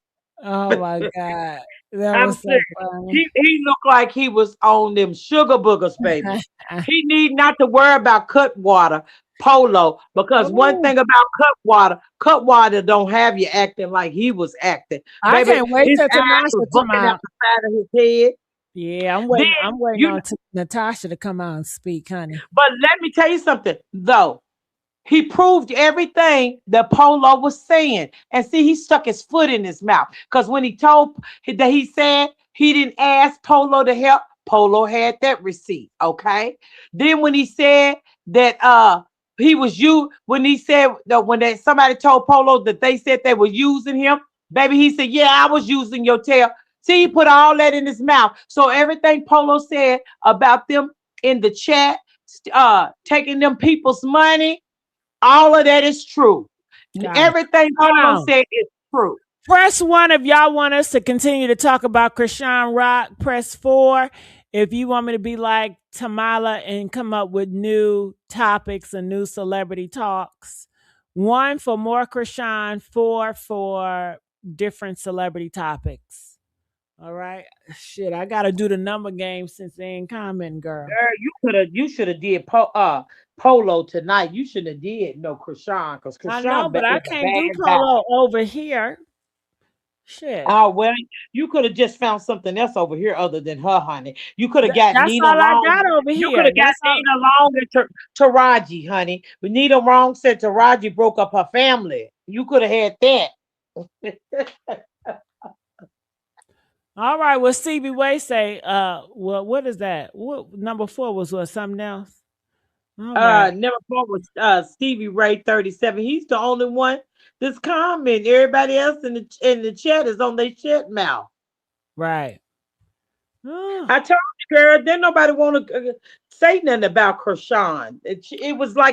Oh my God. That I'm was so serious. funny. He looked like he was on them Sugar Boogers, baby. He need not to worry about Cutwater Polo because one Oh, thing about Cutwater don't have you acting like he was acting, I baby. can't wait His till eyes was Tanasha come looking at out. the side of his head. Yeah, Then I'm waiting you, on Natasha to come out and speak, honey. but let me tell you something though. He proved everything that Polo was saying. And see, he stuck his foot in his mouth. Because when he told that he said he didn't ask Polo to help, Polo had that receipt. Okay. Then when he said that he was you when he said that when that somebody told Polo that they said they were using him, baby, he said, yeah, I was using your tail. See, he put all that in his mouth. So everything Polo said about them in the chat, taking them people's money, all of that is true. Got it. Everything Hold Polo on. said is true. Press 1 if y'all want us to continue to talk about Krishan Rock. Press 4 if you want me to be like Tamala and come up with new topics and new celebrity talks. 1 for more Krishan, 4 for different celebrity topics. All right. Shit, I gotta do the number game since they ain't commenting, girl. Girl, you should have did Polo tonight. You should have did no Krishan because I know, Krishan but I is a can't do bad guy. polo over here. Shit. Oh well, you could have just found something else over here other than her, honey. You could have got That's Nina all I Long. got over You could here. have got That's all. Nina Long and Taraji, honey. But Nina Long said Taraji broke up her family. You could have had that. All right. Well, Stevie Way say, well, what is that? What number 4 was what? Something else? All right. Never fought with Stevie Ray 37. He's the only one that's commenting. Everybody else in the chat is on their chat mouth. Right. I told you, girl. Then nobody want to say nothing about Chrisean.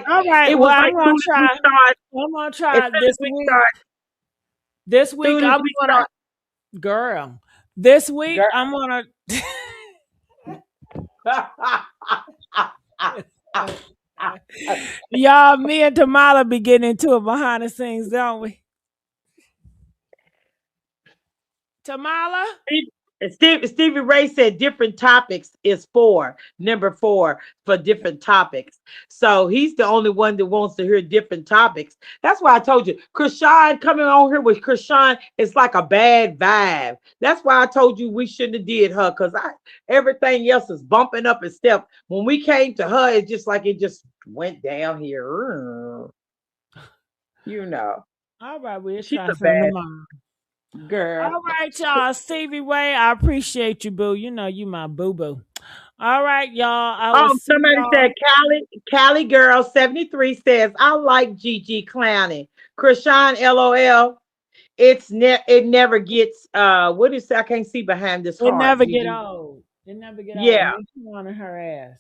All right. It Well, was I'm like gonna soon as we try. start, I'm gonna as try soon as this we week. start, This week soon as I'm we gonna, start, girl. This week girl. I'm gonna. Y'all, me and Tamala be getting into it behind the scenes, don't we? Tamala? Stevie Ray said different topics is number four for different topics. So he's the only one that wants to hear different topics. That's why I told you, Chrisean coming on here with Chrisean is like a bad vibe. That's why I told you we shouldn't have did her because I everything else is bumping up and step. When we came to her, it's just like it just went down here. You know, All right, we'll she's try a something bad tomorrow. girl. All right, y'all. Stevie Way, I appreciate you, boo. You know you my boo boo. All right, y'all. I will Oh, see somebody y'all. said Cali girl 73 says, I like Gigi clowning. Krishan LOL. It never gets what is I can't see behind this It heart, never get Gigi. old. It never get old. Yeah. Makes you want her ass.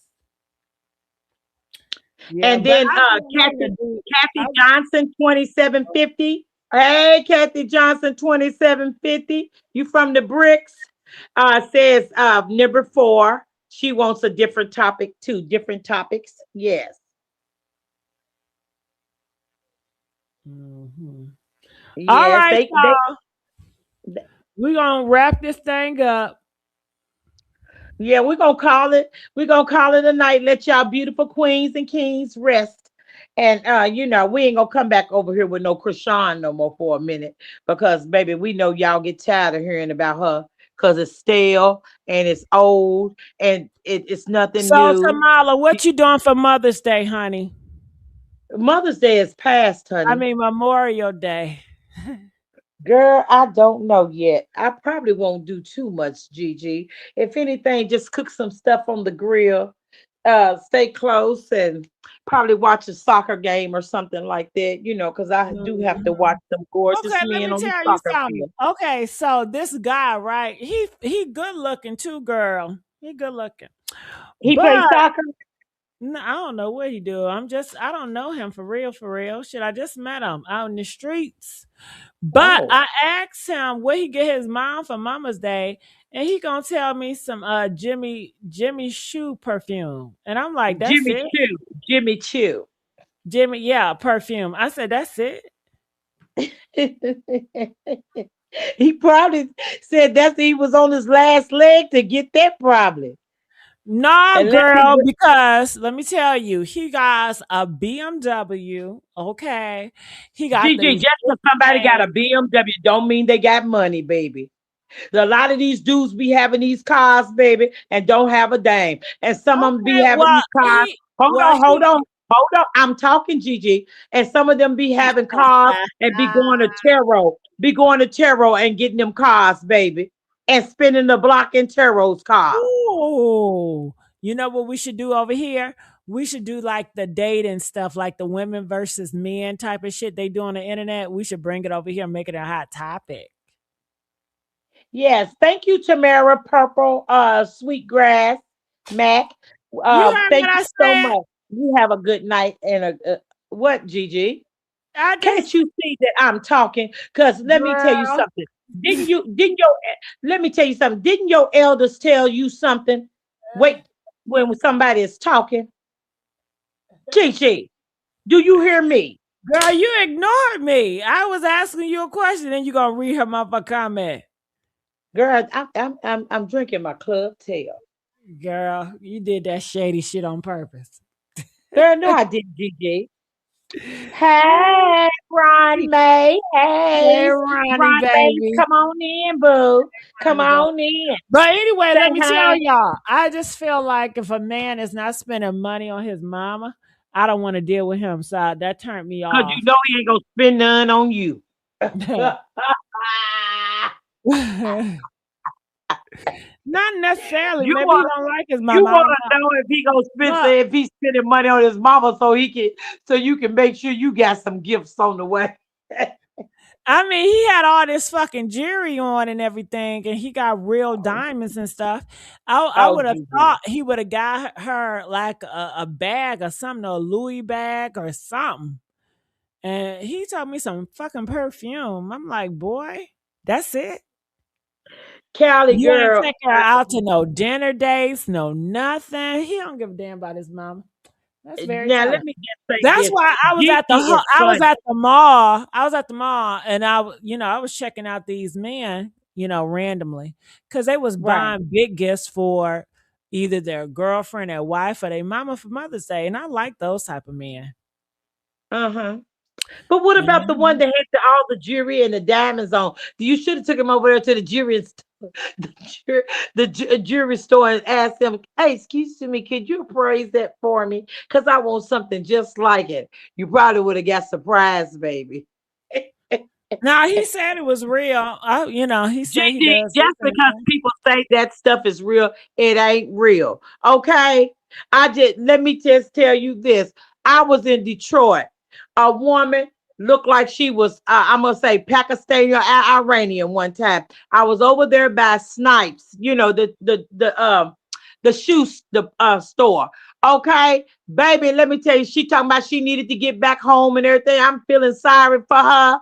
Yeah, And but then I do want to Kathy do. I, Kathy Johnson 2750. Hey, Kathy Johnson 2750. You from the bricks? Says number four. She wants a different topic too. Different topics. Yes. Mhm. All Yes. right, y'all. We're gonna wrap this thing up. Yeah, we're gonna call it. We're gonna call it a night. Let y'all beautiful queens and kings rest. And we ain't gonna come back over here with no Krishan no more for a minute because baby, we know y'all get tired of hearing about her because it's stale and it's old and it's nothing So new. Tamala, what you doing for Mother's Day, honey? Mother's Day is past, I honey. mean Memorial Day. Girl, I don't know yet. I probably won't do too much, Gigi. If anything, just cook some stuff on the grill, stay close, and probably watch a soccer game or something like that, because I do have to watch Mhm. them gorgeous Okay, let men me on the tell you soccer something. field. Okay, so this guy, right? He good looking too, girl. He good looking. He plays But soccer? no, I don't know what he do. I don't know him for real, for real. Shit, I just met him out in the streets. But Oh, I asked him where he get his mom for Mama's Day, and he gonna tell me some Jimmy Shoe perfume. And I'm like, that's Jimmy it? Choo. Jimmy Choo. Jimmy, yeah, perfume. I said, that's it. He probably said he was on his last leg to get that probably. No, Unless he girl, because let me tell you, he got a BMW. Okay. He got Gigi, these just big because somebody got a chains. BMW don't mean they got money, baby. A lot of these dudes be having these cars, baby, and don't have a dime. And some of them be Okay, having these cars. Hold he on, hold on. I'm talking, Gigi. And some of them be having cars and be going to Taro and getting them cars, baby, and spending the block in Taro's car. Ooh. You know what we should do over here? We should do like the dating stuff, like the women versus men type of shit they do on the internet. We should bring it over here and make it a hot topic. Yes, thank you, Tamara Purple, Sweetgrass, Mac. You heard what Thank you I so said? much. You have a good night and what, Gigi? I Can't just, you see that I'm talking? Because let me tell you girl. something. Let me tell you something. Didn't your elders tell you something? Wait, when somebody is talking. Gigi, do you hear me? Girl, you ignored me. I was asking you a question and you gonna read her motherfucking comment. Girl, I'm drinking my club tail. Girl, you did that shady shit on purpose. Girl, no, I didn't, Gigi. Hey, Ron May. Hey, Hey, Ronnie, Ron May, baby. come on in, boo. Come Ronnie, baby. on in. But anyway, Say let me tell hi. y'all, I just feel like if a man is not spending money on his mama, I don't want to deal with him. So that turned me Because off. you know he ain't going to spend none on you. Not necessarily. you Maybe he want don't like his you mama. I want don't to know if he gonna spend know. if he's spending money on his mama so you can make sure you got some gifts on the way. I mean, he had all this fucking jewelry on and everything, and he got real diamonds and stuff. I Oh, would have Gigi. thought he would have got her like a bag or something, a Louis bag or something. And he told me some fucking perfume. I'm like, boy, that's it. Cali You ain't girl. take her out to no dinner dates, no nothing. He don't give a damn about his mama. That's very Now let telling. me just say That's this. why I was at the Gigi is I was funny. at the mall. I was at the mall, and I was checking out these men, randomly, because they was Right. buying big gifts for either their girlfriend, their wife, or their mama for Mother's Day, and I like those type of men. Uh-huh. But what about the one Mhm. that had all the jewelry and the diamonds on? You should have took him over there to the jewelry the, jewelry store and asked him, "Hey, excuse me, could you appraise that for me? Because I want something just like it." You probably would have got surprised, baby. Now he said it was real. He said he Gigi, does just because research. people say that stuff is real, it ain't real. Okay. Let me just tell you this. I was in Detroit. A woman looked like she was, I'm gonna say Pakistani or Iranian one time. I was over there by Snipes, the store. Okay, baby, let me tell you, she talking about she needed to get back home and everything. I'm feeling sorry for her.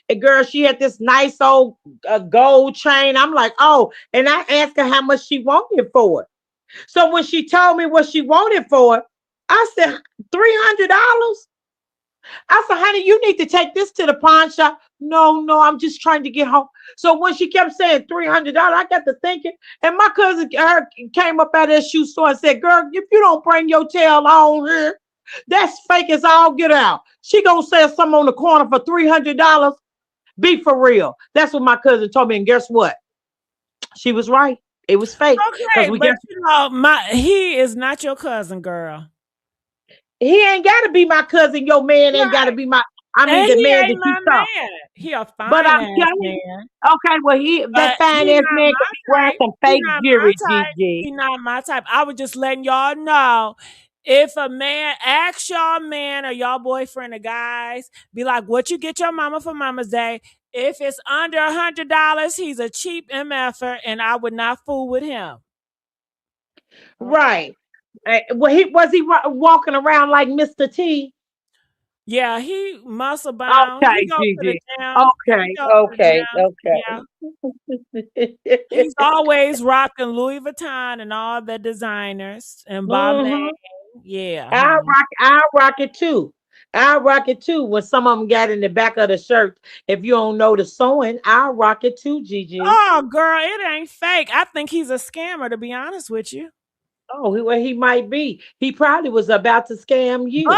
And girl, she had this nice old gold chain. I'm like, oh, and I asked her how much she wanted for it. So when she told me what she wanted for it, I said $300. I said, honey, you need to take this to the pawn shop. No, no, I'm just trying to get home. So when she kept saying $300, I got to thinking, and my cousin came up out of that shoe store and said, girl, if you don't bring your tail on here, that's fake as all get out. She gonna sell something on the corner for $300. Be for real. That's what my cousin told me. And guess what? She was right. It was fake. Because Okay, we but got he is not your cousin, girl. he ain't gotta be my cousin. Your man ain't gotta Right. be I mean And the he man that ain't you my saw. man. He a But fine I'm ass telling you, man. okay, well that But fine he ass not man could be my wearing type. some He fake not my jewelry, type. GG. He not my type. I was just letting y'all know. If a man asks y'all man or y'all boyfriend or guys, be like, what you get your mama for Mama's Day? If it's under $100, he's a cheap MFer, and I would not fool with him. Okay. Right. Well, he walking around like Mr. T. Yeah, he muscle bound. He Okay, go to the Gigi. gym. He Okay, go to the okay, gym. Yeah. okay. He's always rocking Louis Vuitton and all the designers and Balmain. hmm Yeah, I honey. rock. I rock it too. I rock it too. When some of them got in the back of the shirt, if you don't know the sewing, I rock it too, Gigi. Oh, girl, it ain't fake. I think he's a scammer, to be honest with you. Oh, well, he might be. He probably was about to scam you But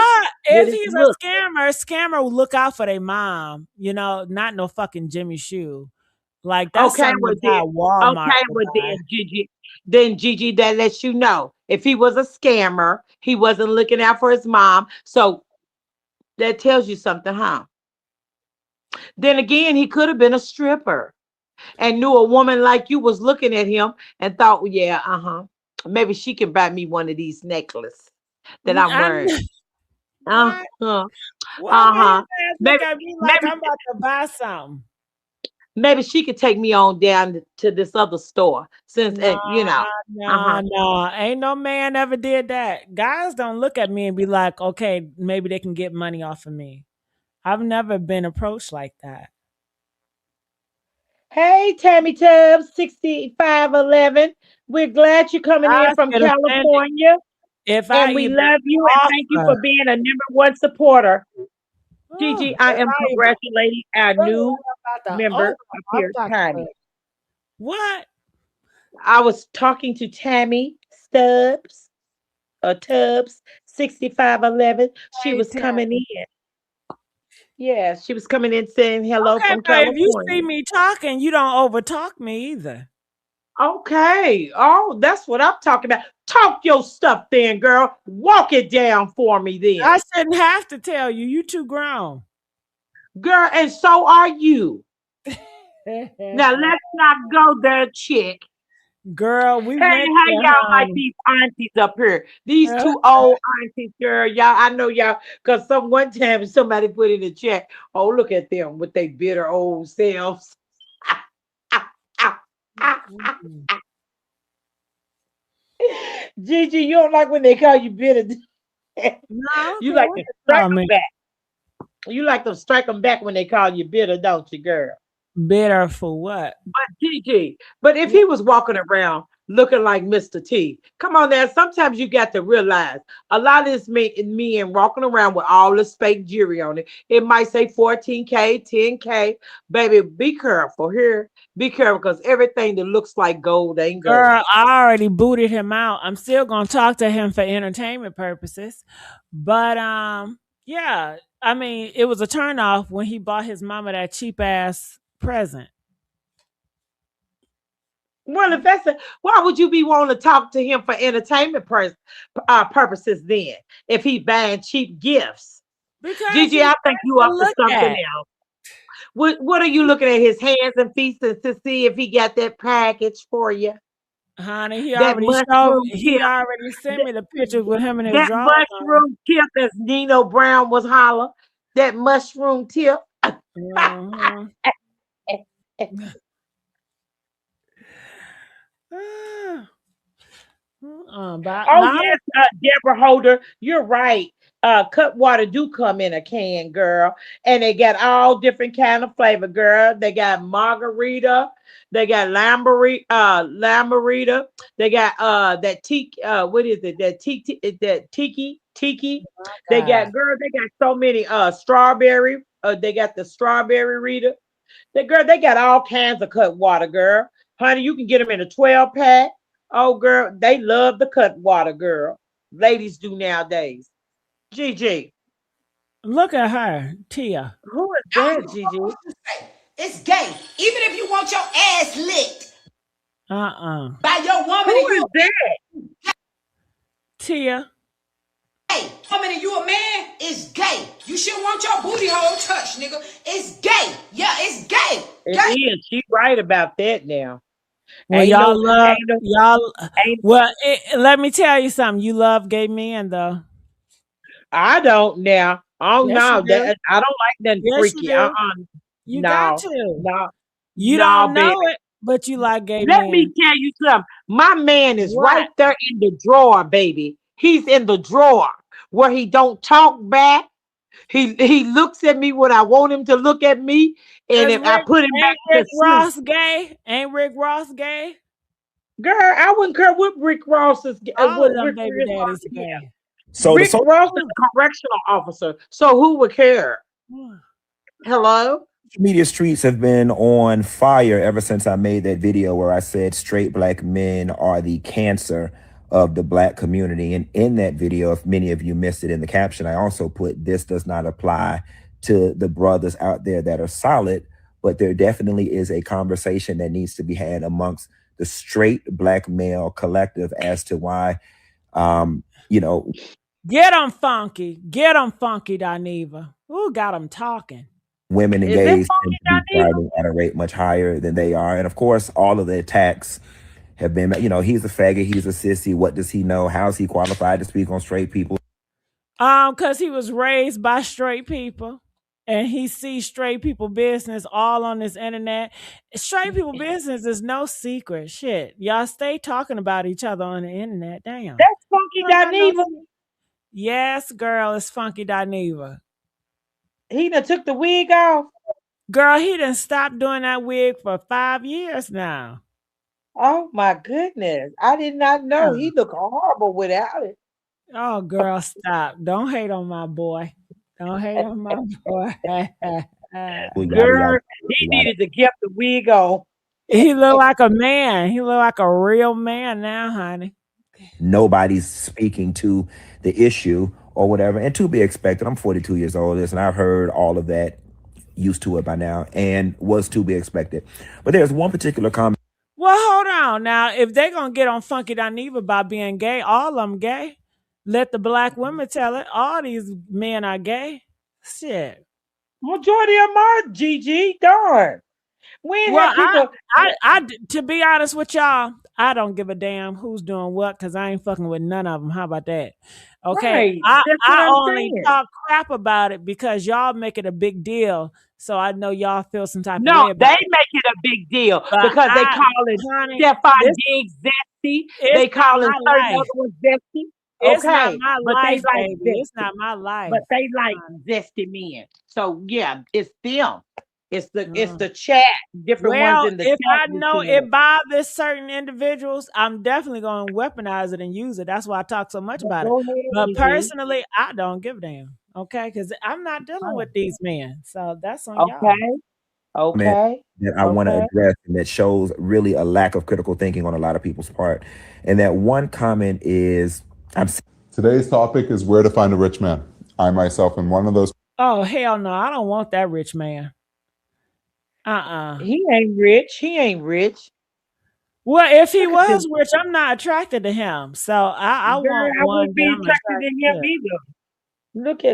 with if his he's look. a scammer will look out for their mom. Not no fucking Jimmy Shoe. Like that's Okay, something well the guy then. at Walmart Okay, would well buy. then, Gigi. Then Gigi, that lets you know if he was a scammer, he wasn't looking out for his mom. So that tells you something, huh? Then again, he could have been a stripper and knew a woman like you was looking at him and thought, well, yeah, maybe she can buy me one of these necklaces that I'm I wearing. what? Uh-huh. Why would his Uh-huh. ass look Maybe, at me like maybe, I'm about to buy something? maybe she could take me on down to this other store since, No, uh-huh. no, no. Ain't no man ever did that. Guys don't look at me and be like, okay, maybe they can get money off of me. I've never been approached like that. Hey, Tammy Tubbs, 6511. We're glad you're coming in I from should have sent it California, if I and we even love you and thank you offer. for being a number one supporter. Oh, Gigi, I if am I even congratulating our look new what I'm about to member up open here, my Tammy. pocketbook. What? I was talking to Tammy Stubbs or Tubbs 6511. She Hey, was coming Tammy. in. Yeah, she was coming in saying hello Okay, from but if you see California. me talking, you don't overtalk me either. Okay. Oh, that's what I'm talking about. Talk your stuff then, girl. Walk it down for me then. I shouldn't have to tell you. You too grown. Girl, and so are you. Now let's not go there, chick. Girl, we Hey, went how there, y'all like honey. these aunties up here? These two old aunties, girl. Y'all, I know y'all, because one time somebody put in the chat, oh, look at them with their bitter old selves. Gigi, you don't like when they call you bitter. No, I don't You care like what to they strike call them me. back. You like to strike them back when they call you bitter, don't you, girl? Bitter for what? But Gigi, but if he was walking around looking like Mr. T, come on now. Sometimes you got to realize a lot of this men walking around with all this fake jewelry on it. It might say 14K, 10K. Baby, be careful here. Be careful because everything that looks like gold ain't gold. Girl, I already booted him out. I'm still gonna talk to him for entertainment purposes. But yeah. I mean, it was a turnoff when he bought his mama that cheap ass present. Well, if that's why would you be wanting to talk to him for entertainment purposes then? If he buying cheap gifts, Because Gigi, he's I think you nice to up to look something at. else. What are you looking at his hands and feet to see if he got that package for you? Honey, That mushroom he tip, already sent that, me the pictures with him and his that drawers on. mushroom tip, as Nino Brown was holler. That mushroom tip. Mhm. But Oh now, yes, Deborah Holder, you're right. Cut water do come in a can, girl, and they got all different kind of flavor, girl. They got margarita, they got lambarita, they got that tiki, what is it? That tiki. They God, got girl, they got so many strawberry. They got the strawberry Rita. The girl, they got all kinds of cut water, girl. Honey, you can get them in a 12 pack. Oh, girl, they love the cut water, girl. Ladies do nowadays. Gigi, look at her, Tia. who is I don't that, give a fuck Gigi? what you say. It's gay. Even if you want your ass licked Uh-uh. by your woman Who and you is a that? Tia. gay, woman and you a man, it's gay. You shouldn't want your booty hole touched, nigga. It's gay. Yeah, it's gay. It Gay. is. She right about that now. Well, Ain't no, y'all. ain't. Well, let me tell you something. You love gay men, though. I don't now. Oh Yes, you no, do. that I don't like nothing Yes, you freaky. do. You got No, to. no, You no, don't baby. know it, but you like gay Let me men. tell you something. My man is What? right there in the drawer, baby. He's in the drawer where he don't talk back. He looks at me when I want him to look at me, and Cause if I put him back to Rick sleep, Ross gay? Ain't Rick Ross gay? girl, I wouldn't care what Rick Ross is. All of What them Rick baby Ross daddies is. gay. So the Rick social Ross is a correctional officer, so who would care? Hello. media streets have been on fire ever since I made that video where I said straight black men are the cancer of the black community. And in that video, if many of you missed it in the caption, I also put this does not apply to the brothers out there that are solid, but there definitely is a conversation that needs to be had amongst the straight black male collective as to why, you know, Get them funky. Get them funky, Dineva. Who got them talking? women and Is it gays tend funky, to be Donnie? thriving at a rate much higher than they are. And of course, all of the attacks have been, he's a faggot, he's a sissy. What does he know? How is he qualified to speak on straight people? Cause he was raised by straight people. And he sees straight people business all on this internet. Straight people business is no secret. Shit. Y'all stay talking about each other on the internet. Damn. That's funky, You ain't got no Donnie. Yes, girl, it's Funky Dineva. He done took the wig off. Girl, he done stopped doing that wig for 5 years now. Oh my goodness. I did not know. Yeah. He looked horrible without it. Oh, girl, stop. Don't hate on my boy. Don't hate on my boy. Yada, yada, Girl, he yada. needed to get the wig on. He look like a man. He look like a real man now, honey. Nobody's speaking to the issue or whatever. And to be expected, I'm 42 years old, and I've heard all of that, used to it by now, and was to be expected. But there's one particular comment. Well, hold on. Now, if they going to get on Funky Dineva by being gay, all of them gay. Let the black women tell it. All these men are gay. Shit. Majority of them are GG. Darn. We ain't Well, have people. to be honest with y'all, I don't give a damn who's doing what because I ain't fucking with none of them. How about that? Okay. Right. I, That's what I I'm only saying. talk crap about it because y'all make it a big deal. So I know y'all feel some type of No, way they about it. make it a big deal But because they call it honey, Stephon this Diggs zesty. it's They not calling my certain life. other ones zesty. It's not Okay, my but they life, like baby. It's zesty. not my But life. they like zesty men. So yeah, it's them. It's Mm. the chat, different ones Well, in the if chat I you know seeing it it. bothers certain individuals, I'm definitely going to weaponize it and use it. That's why I talk so much But about it. go ahead, But Gigi. personally, I don't give a damn. Okay, because I'm not dealing with these men, so that's on y'all. Okay, Comment okay, that I want to okay. address and that shows really a lack of critical thinking on a lot of people's part. And that one comment is I'm Today's topic is where to find a rich man. I myself am one of those. Oh hell no, I don't want that rich man. Uh-uh. He ain't rich. He ain't rich. Well, if he Look at this was rich, I'm not attracted to him. So I girl. want I one wouldn't that be I'm attracted to attracted him to. either.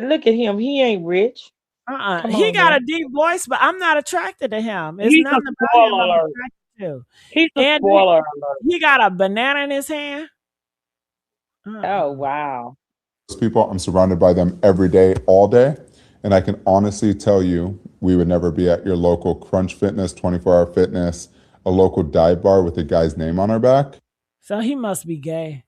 Look at him. He ain't rich. Come He on got now. a deep voice, but I'm not attracted to him. It's He's a nothing about him spoiler I'm alert. attracted to. He's a And spoiler alert. he got a banana in his hand. Oh Uh-uh. wow. People. I'm surrounded by them every day, all day. And I can honestly tell you, we would never be at your local Crunch Fitness, 24-hour fitness, a local dive bar with a guy's name on our back. So he must be gay.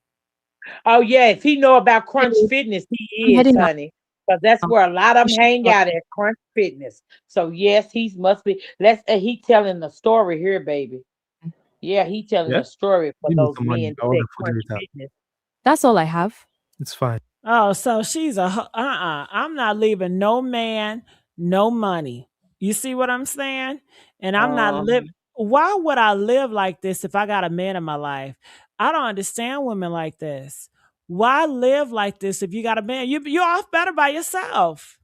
Oh yeah, if he know about Crunch Hey, Fitness, I'm he is, heading out. honey. Because that's where a lot of them hang out at Crunch Fitness. So yes, he must be. Let's. He telling the story here, baby. Yeah, he telling Yeah, the story for give me those some money. men I that order food Crunch every time. Fitness. That's all I have. It's fine. Oh, so she's I'm not leaving no man, no money. You see what I'm saying? And I'm not living. Um, Why would I live like this if I got a man in my life? I don't understand women like this. Why live like this if you got a man? You're off better by yourself.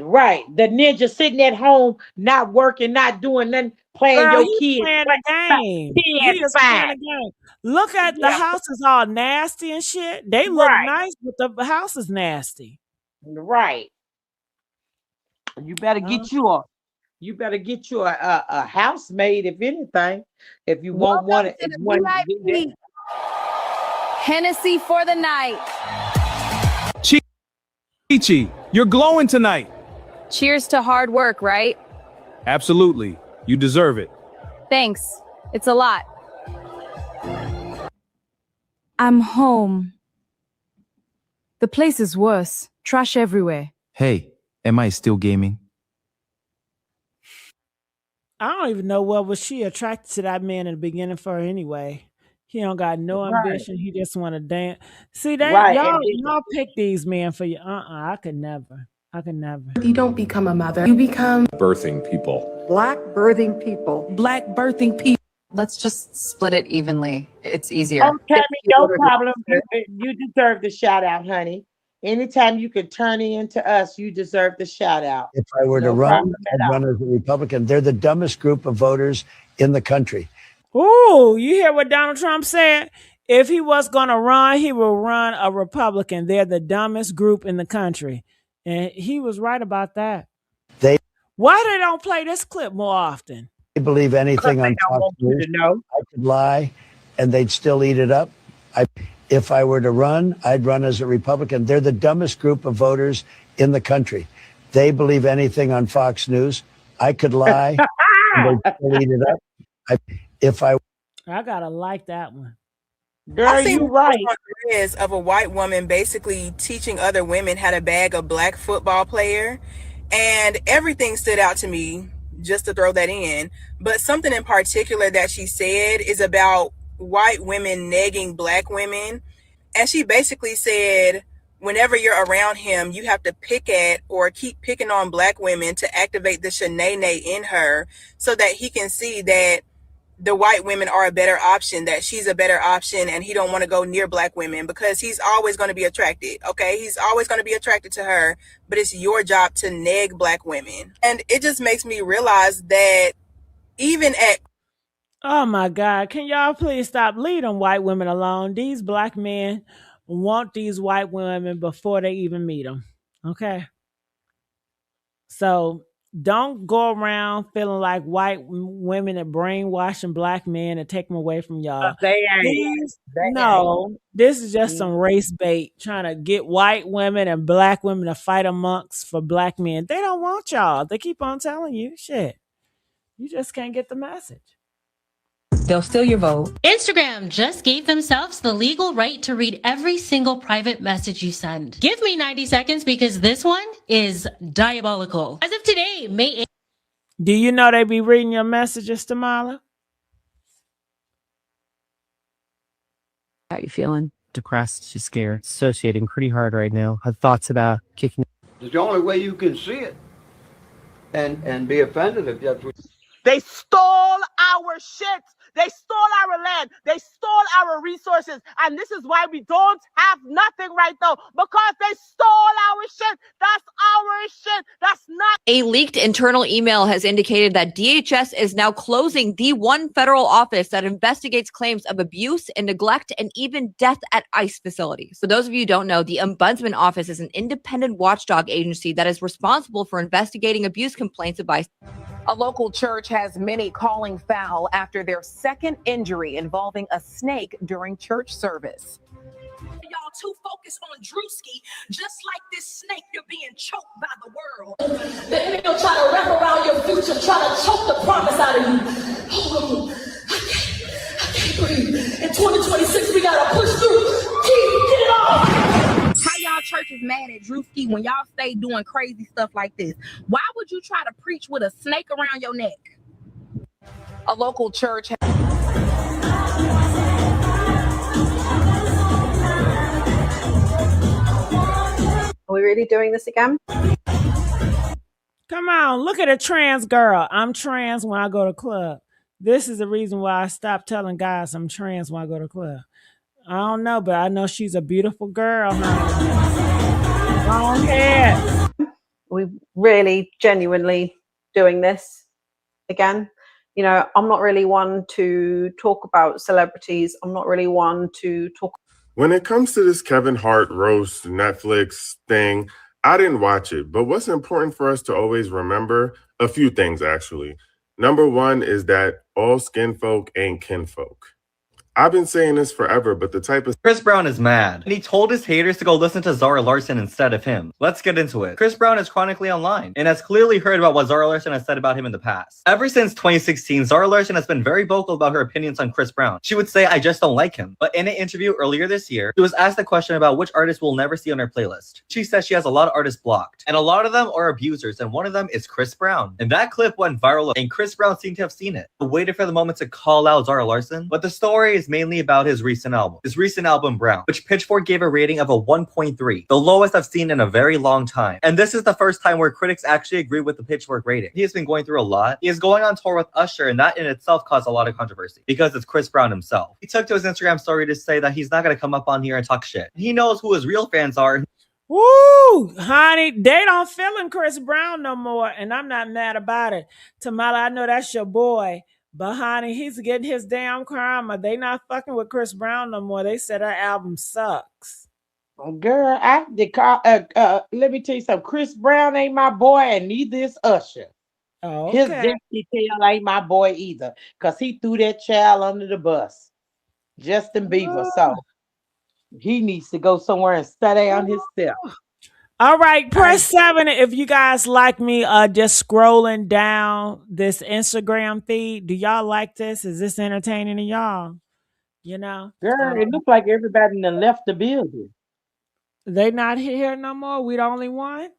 right. The ninja sitting at home, not working, not doing nothing, playing Girl, your he's kids, playing a game. He is PS5. playing a game. Look at the Yeah, house is all nasty and shit. They look right, nice, but the house is nasty. right. You better Huh? get you a You better get you a housemaid, if anything, if you want Welcome one. to the One VIP. Hennessy for the night. Chi, you're glowing tonight. Cheers to hard work, right? Absolutely. You deserve it. Thanks. It's a lot. I'm home. The place is worse. Trash everywhere. Hey, am I still gaming? I don't even know what was she attracted to that man in the beginning for anyway. He don't got no right, ambition. He just want to dance. See, they right, y'all and then, y'all pick these men for you. I could never. I could never. You don't become a mother. You become birthing people. Black birthing people. black birthing people. Let's just split it evenly. It's easier. oh, Tammy, no problem. You deserve the shout out, honey. Anytime you can turn into us, you deserve the shout out. If I were to No run, problem at I'd all. run as a Republican. They're the dumbest group of voters in the country. Ooh, you hear what Donald Trump said? If he was gonna run, he will run a Republican. They're the dumbest group in the country. And he was right about that. They Why they don't play this clip more often? believe Because anything they on don't Fox want you News. to know. I could lie, and they'd still eat it up. If I were to run, I'd run as a Republican. They're the dumbest group of voters in the country. They believe anything on Fox News. I could lie, and they'd still eat it up. I gotta like that one. Girl, I seen you right. on Threads of a white woman basically teaching other women how to bag a black football player, and everything stood out to me, just to throw that in. But something in particular that she said is about white women negging black women, and she basically said whenever you're around him, you have to pick at or keep picking on black women to activate the Shanae in her so that he can see that the white women are a better option, that she's a better option, and he don't want to go near black women because he's always going to be attracted. Okay, he's always going to be attracted to her, but it's your job to neg black women. And it just makes me realize that even at Oh my God. Can y'all please stop? Leave them white women alone. These black men want these white women before they even meet them. Okay. So Don't go around feeling like white women are brainwashing black men and take them away from y'all. They ain't. No, this is just Mm. some race bait trying to get white women and black women to fight amongst for black men. They don't want y'all. They keep on telling you shit. You just can't get the message. They'll steal your vote. Instagram just gave themselves the legal right to read every single private message you send. Give me 90 seconds because this one is diabolical. As of today, May 8th. Do you know they be reading your messages, Tamala? How you feeling? Depressed, she's scared, associating pretty hard right now. Her thoughts about kicking. It's the only way you can see it and be offended if that's what. They stole our shit. They stole our land. They stole our resources. And this is why we don't have nothing right now, because they stole our shit. That's our shit. That's not. A leaked internal email has indicated that DHS is now closing the one federal office that investigates claims of abuse and neglect and even death at ICE facilities. For those of you who don't know, the Ombudsman Office is an independent watchdog agency that is responsible for investigating abuse complaints of ICE. A local church has many calling foul after their second injury involving a snake during church service. Y'all too focused on Drewski, just like this snake, you're being choked by the world. The enemy will try to wrap around your future, try to choke the promise out of you. Oh, I can't breathe. In 2026, we gotta push through. Get it off. How y'all churches mad at Drewski when y'all stay doing crazy stuff like this? Why would you try to preach with a snake around your neck? A local church. Are we really doing this again? Come on, look at a trans girl. I'm trans when I go to club. This is the reason why I stopped telling guys I'm trans when I go to club. I don't know, but I know she's a beautiful girl. Long hair. We're really genuinely doing this again. You know, I'm not really one to talk about celebrities. I'm not really one to talk. When it comes to this Kevin Hart roast Netflix thing, I didn't watch it, but what's important for us to always remember, a few things actually. Number one is that all skin folk ain't kinfolk. I've been saying this forever, but the type of... Chris Brown is mad, and he told his haters to go listen to Zara Larsson instead of him. Let's get into it. Chris Brown is chronically online, and has clearly heard about what Zara Larsson has said about him in the past. Ever since 2016, Zara Larsson has been very vocal about her opinions on Chris Brown. She would say, I just don't like him. But in an interview earlier this year, she was asked a question about which artist we'll never see on her playlist. She says she has a lot of artists blocked, and a lot of them are abusers, and one of them is Chris Brown. And that clip went viral, and Chris Brown seemed to have seen it. I waited for the moment to call out Zara Larsson, but the story is mainly about his recent album Brown, which Pitchfork gave a rating of a 1.3, the lowest I've seen in a very long time. And this is the first time where critics actually agree with the Pitchfork rating. He has been going through a lot. He is going on tour with Usher, and that in itself caused a lot of controversy because it's Chris Brown himself. He took to his Instagram story to say that he's not going to come up on here and talk shit. He knows who his real fans are. Woo, honey, they don't feeling Chris Brown no more, and I'm not mad about it. Tamala, I know that's your boy. But honey, he's getting his damn karma. They not fucking with Chris Brown no more. They said her album sucks. Girl, let me tell you something. Chris Brown ain't my boy, and neither is Usher. Oh, His okay. Destiny Child ain't my boy either, because he threw that child under the bus. Justin Bieber. So he needs to go somewhere and study on himself. All right, press 7 if you guys like me just scrolling down this Instagram feed. Do y'all like this? Is this entertaining to y'all? You know? Girl, it looks like everybody done left the building. They not here no more? We the only one?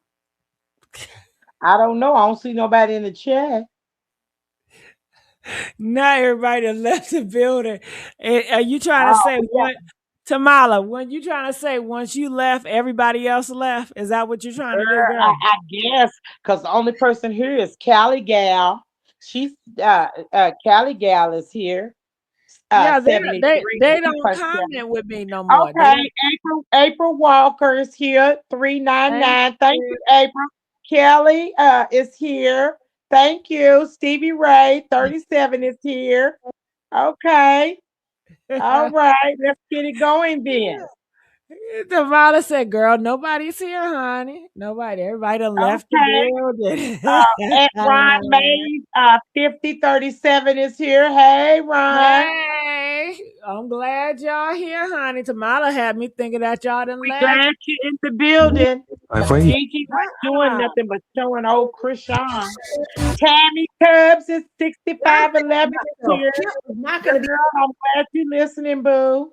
I don't know. I don't see nobody in the chat. Not everybody that left the building. Are you trying to say what? Tamala, when you trying to say once you left, everybody else left? Is that what you're trying to do? I guess, because the only person here is Callie Gal. She's Callie Gal is here. Yeah, they don't comment with me no more. Okay, April Walker is here. 399. Thank you, April. Kelly is here. Thank you. Stevie Ray 37 is here. Okay. All right, let's get it going then. Tamala said, girl, nobody's here, honey. Nobody. Everybody done left the Okay. building. And Ron Mays, 5037 is here. Hey, Ron. Hey, I'm glad y'all here, honey. Tamala had me thinking that y'all done We left. glad you in the building. Wait. Gigi wasn't doing nothing but showing old Chrisean. Tammy Tubbs is 6511 here. Not gonna be. Girl, I'm glad you listening, boo.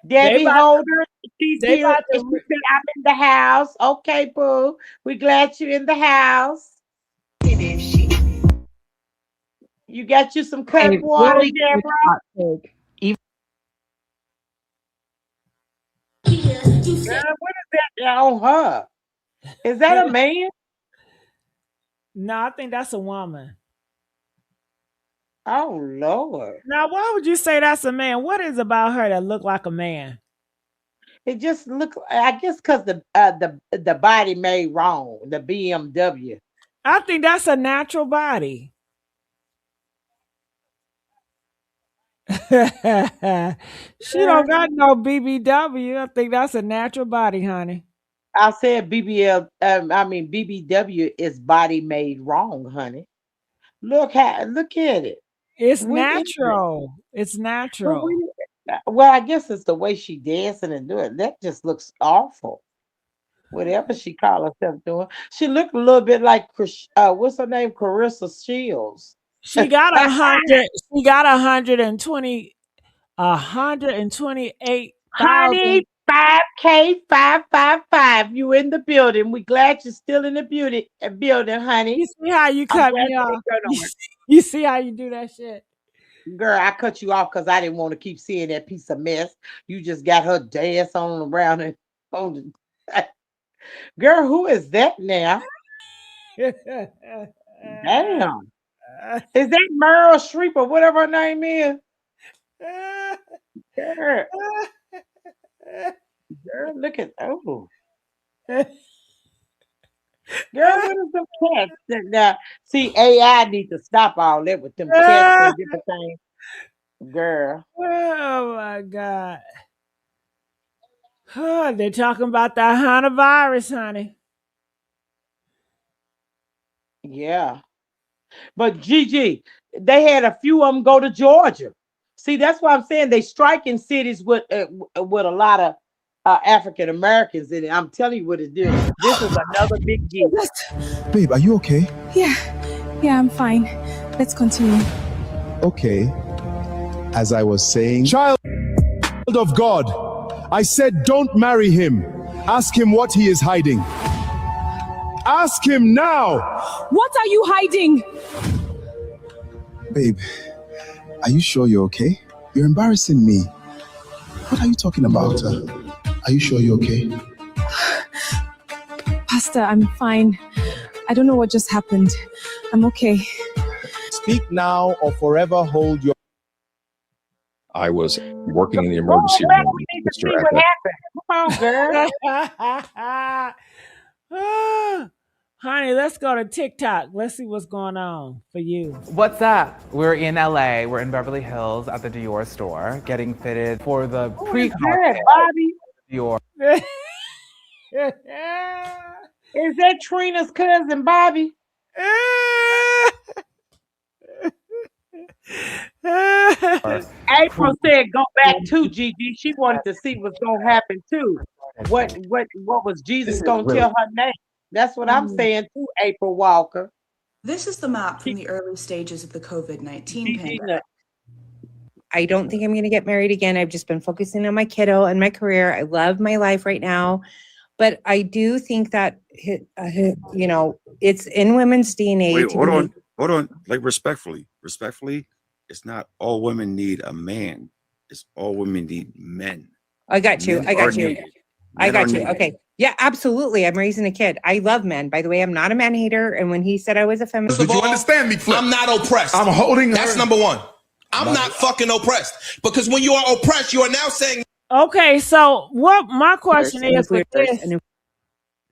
They Debbie about Holder, she's they here. about And to she said, I'm in the house. Okay, boo. We glad you in the house. You got you some cut water, Really quick Deborah? hot take. Girl, what is that on her? Is that a man? No, I think that's a woman. Oh, Lord. Now, why would you say that's a man? What is about her that look like a man? It just look. I guess because the body made wrong. The BMW. I think that's a natural body. She don't got no BBW. I think that's a natural body, honey. I said BBL. I mean BBW is body made wrong, honey. Look at it. It's What is it? natural. It's Well, natural. well, I guess it's the way she dancing and doing. That just looks awful. Whatever she call herself doing, she looked a little bit like what's her name, Carissa Shields. She got 100. She got 128,000. Honey, 5K 555. You in the building. We glad you're still in the building, honey. You see how you I'm cut glad me you off? ain't cut on it. You see how you do that shit? Girl, I cut you off because I didn't want to keep seeing that piece of mess. You just got her dance on around and on the girl, who is that now? Damn. Is that Meryl Streep or whatever her name is? Girl, look at Girl, what is them cats? Now, see, AI need to stop all that with them cats and different things. Girl. Oh my God. Oh, they're talking about that Hana virus, honey. Yeah. But Gigi, they had a few of them go to Georgia. See, that's why I'm saying they strike in cities with a lot of African Americans in it. I'm telling you what it is. This is another big deal. Babe, are you okay? Yeah, I'm fine. Let's continue. Okay. As I was saying, child of God, I said don't marry him. Ask him what he is hiding. Ask him now. What are you hiding? Babe, are you sure you're okay? You're embarrassing me. What are you talking about? Are you sure you're okay? Pastor, I'm fine. I don't know what just happened. I'm okay. Speak now or forever hold your... I was working in the emergency room. We need to see what happened. Come on, girl. Honey, let's go to TikTok. Let's see what's going on for you. What's up? We're in LA. We're in Beverly Hills at the Dior store, getting fitted for the pre-cocktail. Bobby. Dior. Is that Trina's cousin, Bobby? April said go back to Gigi. She wanted to see what's gonna happen too. What was Jesus gonna tell her next? That's what I'm saying too, April Walker. This is the map from the early stages of the COVID-19 pandemic. I don't think I'm going to get married again. I've just been focusing on my kiddo and my career. I love my life right now. But I do think that, you know, it's in women's DNA. Wait, hold on. Like respectfully, it's not all women need a man. It's all women need men. I got you. Okay. Yeah, absolutely. I'm raising a kid. I love men. By the way, I'm not a man hater. And when he said I was a feminist, Did you understand me, Flip? I'm not oppressed. I'm holding her. That's number one. I'm not fucking oppressed. Because when you are oppressed, you are now saying. Okay, so what my question is with this?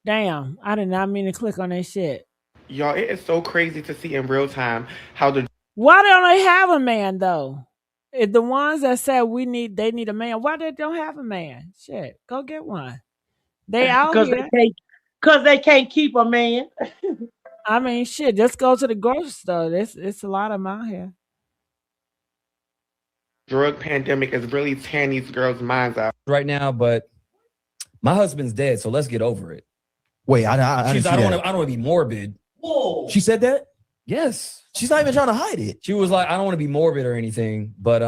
Damn, I did not mean to click on that shit. Y'all, it is so crazy to see in real time how the... Why don't they have a man though? The ones that said they need a man, why they don't have a man? Shit, go get one. They out here. Because they can't keep a man. I mean, shit, just go to the grocery store. It's a lot of them out here. Drug pandemic is really tearing these girls' minds out right now, but my husband's dead, so let's get over it. Wait, I didn't see I don't that. want to be morbid. Whoa. She said that? Yes. She's not even trying to hide it. She was like, I don't want to be morbid or anything, but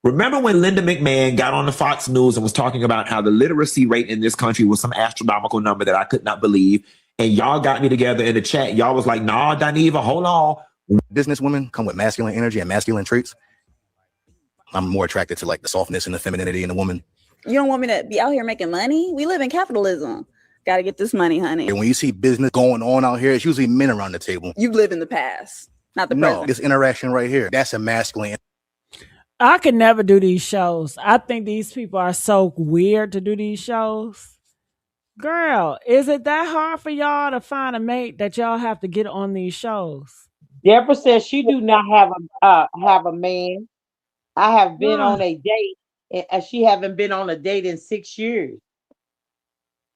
remember when Linda McMahon got on the Fox News and was talking about how the literacy rate in this country was some astronomical number that I could not believe, and y'all got me together in the chat. Y'all was like, nah, Dineva, hold on. Businesswomen come with masculine energy and masculine traits. I'm more attracted to like the softness and the femininity in the woman. You don't want me to be out here making money? We live in capitalism. Got to get this money, honey. And when you see business going on out here, it's usually men around the table. You live in the past, not the present. This interaction right here, that's a masculine. I could never do these shows. I think these people are so weird to do these shows. Girl, is it that hard for y'all to find a mate that y'all have to get on these shows? Deborah says she do not have a man. I have been on a date, and she haven't been on a date in 6 years.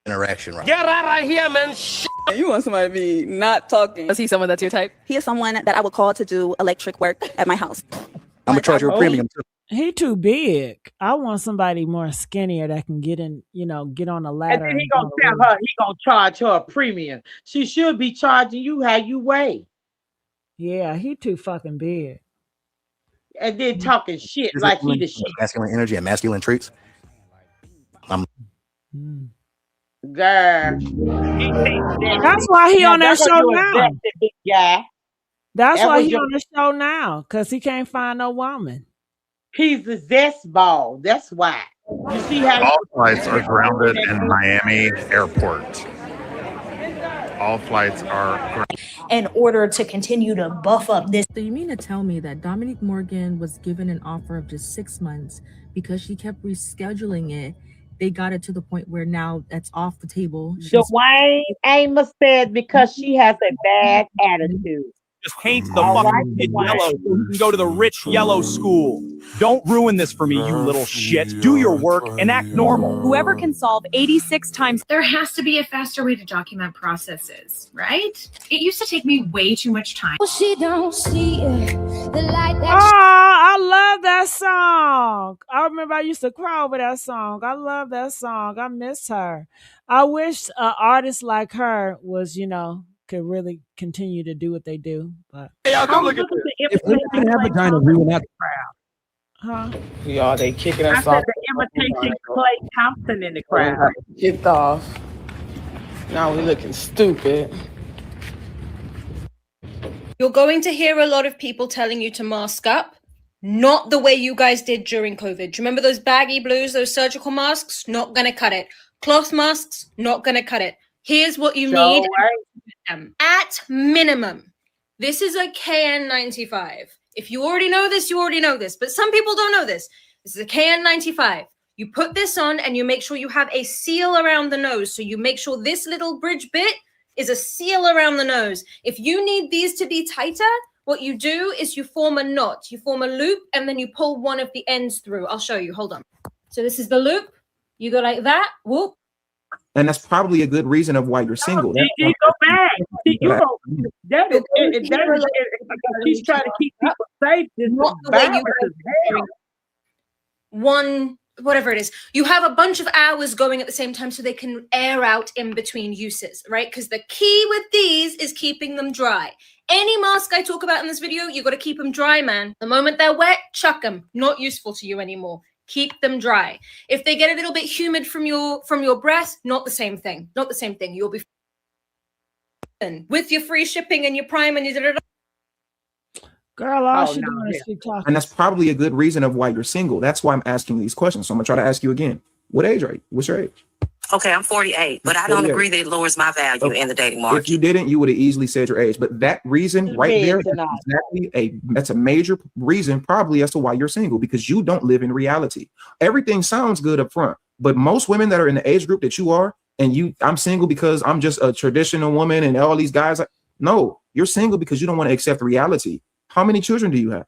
Interaction, right? Get out of here, man. You want somebody to be not talking. Is he someone that's your type? He is someone that I would call to do electric work at my house. I'm gonna charge you a premium too. He too big. I want somebody more skinnier that can get in, get on the ladder. And then he gonna tell her he gonna charge her a premium. She should be charging you how you weigh. Yeah, he too fucking big. And then talking shit like he the shit. Masculine energy and masculine traits. Girl. That's why he on that show now. Big guy. That's why he on the show now, because he can't find no woman. He's a zest ball. That's why. You see how all flights are grounded in Miami Airport. All flights are in order to continue to buff up this. So you mean to tell me that Dominique Morgan was given an offer of just 6 months because she kept rescheduling it? They got it to the point where now that's off the table. Dwayne Amos said because she has a bad attitude. Just paint the fucking kid yellow. You can go to the rich yellow school. Don't ruin this for me, you little shit. Do your work and act normal. Whoever can solve 86 times. There has to be a faster way to document processes, right? It used to take me way too much time. Oh, I love that song. I remember I used to cry over that song. I love that song. I miss her. I wish an artist like her was, could really continue to do what they do. But hey, y'all come look at this. If we can have vagina, we will not. Huh? Y'all, they kicking us I off. said the imitation Clay Thompson in the crowd. Kicked off. Now we looking stupid. You're going to hear a lot of people telling you to mask up, not the way you guys did during COVID. Do you remember those baggy blues, those surgical masks? Not gonna cut it. Cloth masks, not gonna cut it. Here's what you need. At minimum, this is a KN95. If you already know this, you already know this. But some people don't know this. This is a KN95. You put this on and you make sure you have a seal around the nose. So you make sure this little bridge bit is a seal around the nose. If you need these to be tighter, what you do is you form a knot. You form a loop and then you pull one of the ends through. I'll show you. Hold on. So this is the loop. You go like that. Whoop. And that's probably a good reason of why you're single. You go back. She's trying to keep people safe. Not the way you go. One, whatever it is. You have a bunch of hours going at the same time so they can air out in between uses, right? Because the key with these is keeping them dry. Any mask I talk about in this video, you got to keep them dry, man. The moment they're wet, chuck them. Not useful to you anymore. Keep them dry. If they get a little bit humid from your breath, not the same thing. Not the same thing. You'll be with your free shipping and your Prime and your girl, all she doing is keep talking. And that's probably a good reason of why you're single. That's why I'm asking these questions. So I'm gonna try to ask you again. What age are you? What's your age? Okay, I'm 48, but I don't agree that it lowers my value in the dating market. If you didn't, you would have easily said your age. But that reason right there, that's a major reason probably as to why you're single, because you don't live in reality. Everything sounds good up front, but most women that are in the age group that you are, and I'm single because I'm just a traditional woman and all these guys, no, You're single because you don't want to accept reality. How many children do you have?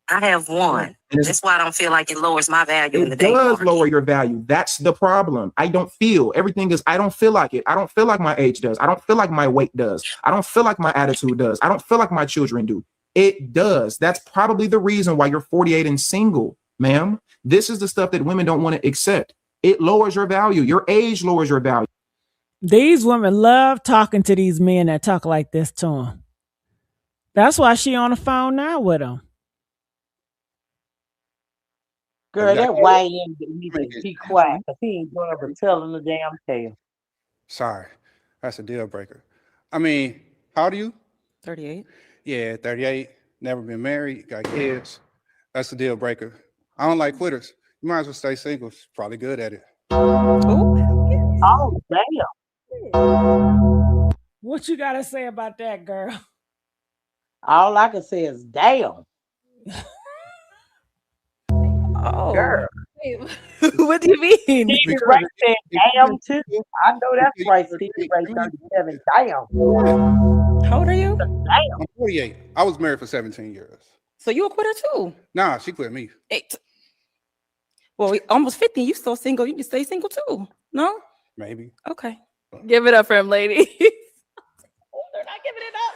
I have one. That's why I don't feel like it lowers my value in the It day. does lower your value. That's the problem. I don't feel. Everything is, I don't feel like it. I don't feel like my age does. I don't feel like my weight does. I don't feel like my attitude does. I don't feel like my children do. It does. That's probably the reason why you're 48 and single, ma'am. This is the stuff that women don't want to accept. It lowers your value. Your age lowers your value. These women love talking to these men that talk like this to them. That's why she on the phone now with them. Girl, that YN needs to be quiet because he ain't going to tell him the damn tale. Sorry, that's a deal breaker. I mean, how old are you? 38. Yeah, 38. Never been married, got kids. That's a deal breaker. I don't like quitters. You might as well stay single. Probably good at it. Oh, damn. What you got to say about that, girl? All I can say is damn. Oh, girl. What do you mean? Stevie Ray said damn too. I know that's right, Stevie Ray 37. Damn. How old are you? Damn. I'm 48. I was married for 17 years. So you a quitter too? Nah, she quit me. Well, we almost 50. You still single. You can stay single too. No? Maybe. Okay. Give it up for him, lady. They're not giving it up.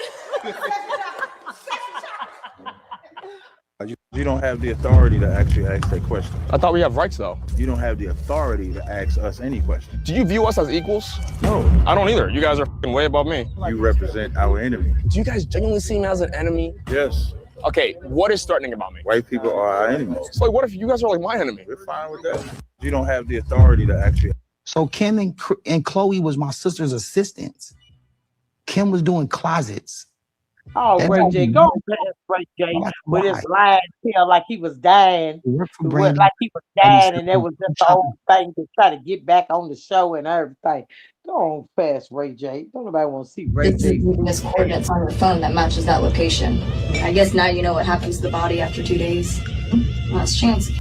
You don't have the authority to actually ask that question. I thought we have rights, though. You don't have the authority to ask us any question. Do you view us as equals? No. I don't either. You guys are f***ing way above me. You represent our enemy. Do you guys genuinely see me as an enemy? Yes. Okay, what is threatening about me? White people are our enemies. So like, what if you guys are like my enemy? We're fine with that. You don't have the authority to actually. So Kim and Chloe was my sister's assistants. Kim was doing closets. Oh, Ray J, go on Ray J with his lying tail like he was dying. Like he was dying, and there was just the whole thing to try to get back on the show and everything. Go on fast, Ray J. Don't nobody want to see Ray J. This coordinates on your phone that matches that location. I guess now you know what happens to the body after 2 days. Last chance. I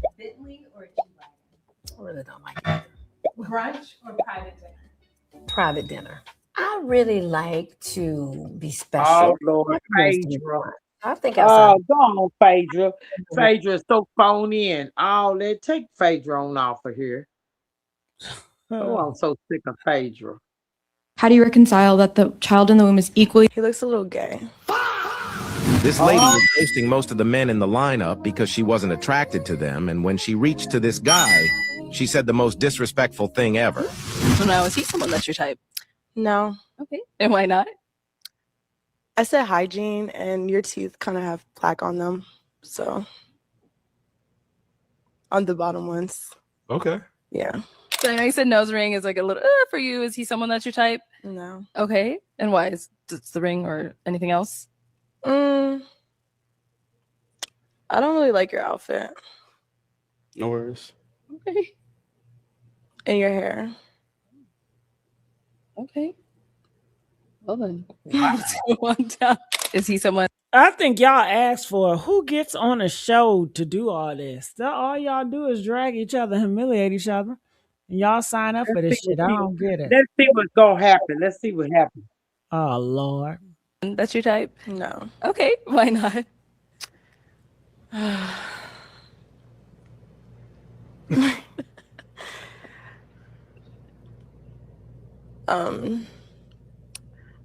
really don't like that. Brunch or private dinner? Private dinner. I really like to be special. Oh, Lord, Phaedra. I think go on, Phaedra. Phaedra is so phone in. All that. Take Phaedra on off of here. Oh, I'm so sick of Phaedra. How do you reconcile that the child in the womb is equally? He looks a little gay. This lady was ghosting most of the men in the lineup because she wasn't attracted to them, and when she reached to this guy, she said the most disrespectful thing ever. So now, is he someone that's your type? No. Okay. And why not? I said hygiene, and your teeth kind of have plaque on them. So, on the bottom ones. Okay. Yeah. So I know you said nose ring is like a little for you. Is he someone that's your type? No. Okay. And why? Is it's the ring or anything else? I don't really like your outfit. No worries. Okay. And your hair. Okay. Well then. Is he someone? I think y'all asked for who gets on a show to do all this. All y'all do is drag each other, humiliate each other, and y'all sign up for this shit. I don't get it. Let's see what's gonna happen. Let's see what happens. Oh Lord. That's your type? No. Okay, why not?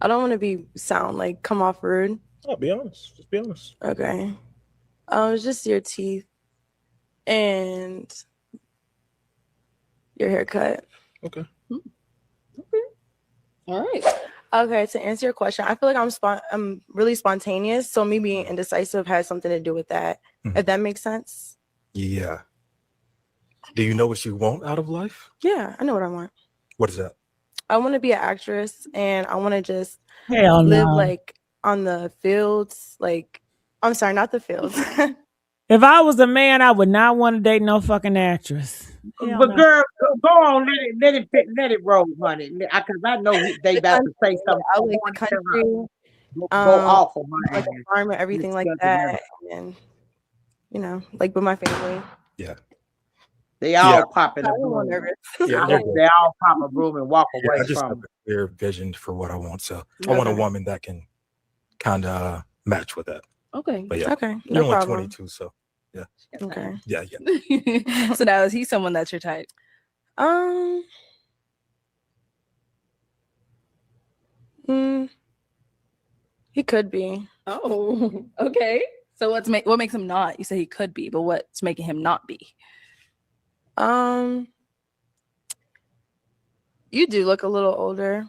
I don't want to sound like come off rude. Oh, be honest. Just be honest. Okay. It's just your teeth and your haircut. Okay. All right. Okay, to answer your question, I feel like I'm really spontaneous, so me being indecisive has something to do with that. If that makes sense. Yeah. Do you know what you want out of life? Yeah, I know what I want. What is that? I want to be an actress, and I want to just Hell live no. like on the fields. Like, I'm sorry, not the fields. If I was a man, I would not want to date no fucking actress. Hell But no. girl, go on, let it roll, honey. Because I know they about to say something. I like the country, go off of my like a farm and everything like that, and like with my family. Yeah. They all pop in a I'm a little room. nervous. Yeah, They all pop a room and walk Yeah, away I just from have it. a clear vision for what I want. So I want a woman that can kind of match with that. Okay. But yeah, Okay, you're no only problem. 22, so yeah. Okay. Yeah, yeah. So now is he someone that's your type? He could be. Oh, okay. So what makes him not? You say he could be, but what's making him not be? You do look a little older,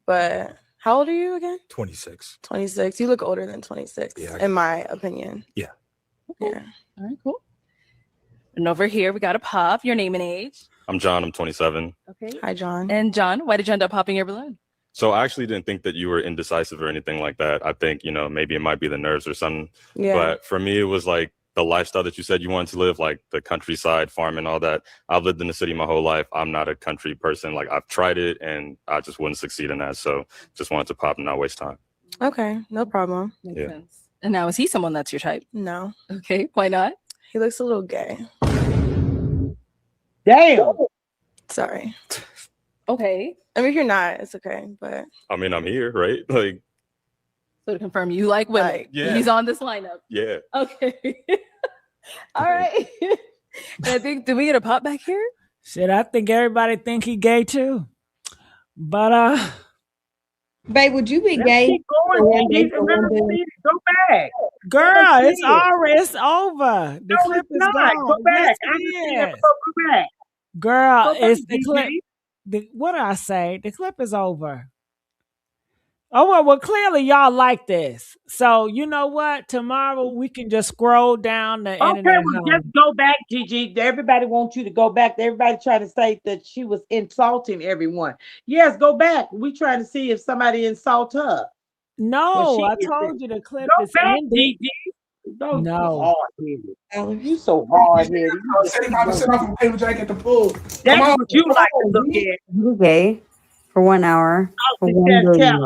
but how old are you again? 26. 26. You look older than 26, in my opinion. Yeah. Yeah. All right, cool. And over here, we got a pop. Your name and age. I'm John. I'm 27. Okay. Hi, John. And John, why did you end up popping your balloon? So I actually didn't think that you were indecisive or anything like that. I think, maybe it might be the nerves or something. Yeah. But for me, it was like the lifestyle that you said you wanted to live, like the countryside, farm and all that. I've lived in the city my whole life. I'm not a country person. Like I've tried it and I just wouldn't succeed in that. So just wanted to pop and not waste time. Okay, no problem. Makes sense. And now is he someone that's your type? No. Okay, why not? He looks a little gay. Damn. Sorry. Okay. I mean, if you're not, it's okay. But I mean, I'm here, right? Like, so to confirm, you like women. Yeah. He's on this lineup. yeah. Okay. All right. I think, did we get a pop back here? Shit, I think everybody think he gay too. But Babe, would you be Let's gay? keep going. Go back. girl, Let's it's see it. already over. The No, clip it's is not. gone. Go back. Yes, I it can see is. it. Go back. Girl, Go back, it's the clip. DG. What did I say? The clip is over. Oh, well, clearly y'all like this. So you know what? Tomorrow we can just scroll down the Okay, internet. well, home. just go back, Gigi. Everybody wants you to go back. Everybody trying to say that she was insulting everyone. Yes, go back. We trying to see if somebody insult her. No, I is told you the clip Go is back, ended. Gigi. Don't No. hard-headed. You so hard-headed. Sit off a paper jacket at the pool. That's what you like to look at. You gay for 1 hour for $1 billion.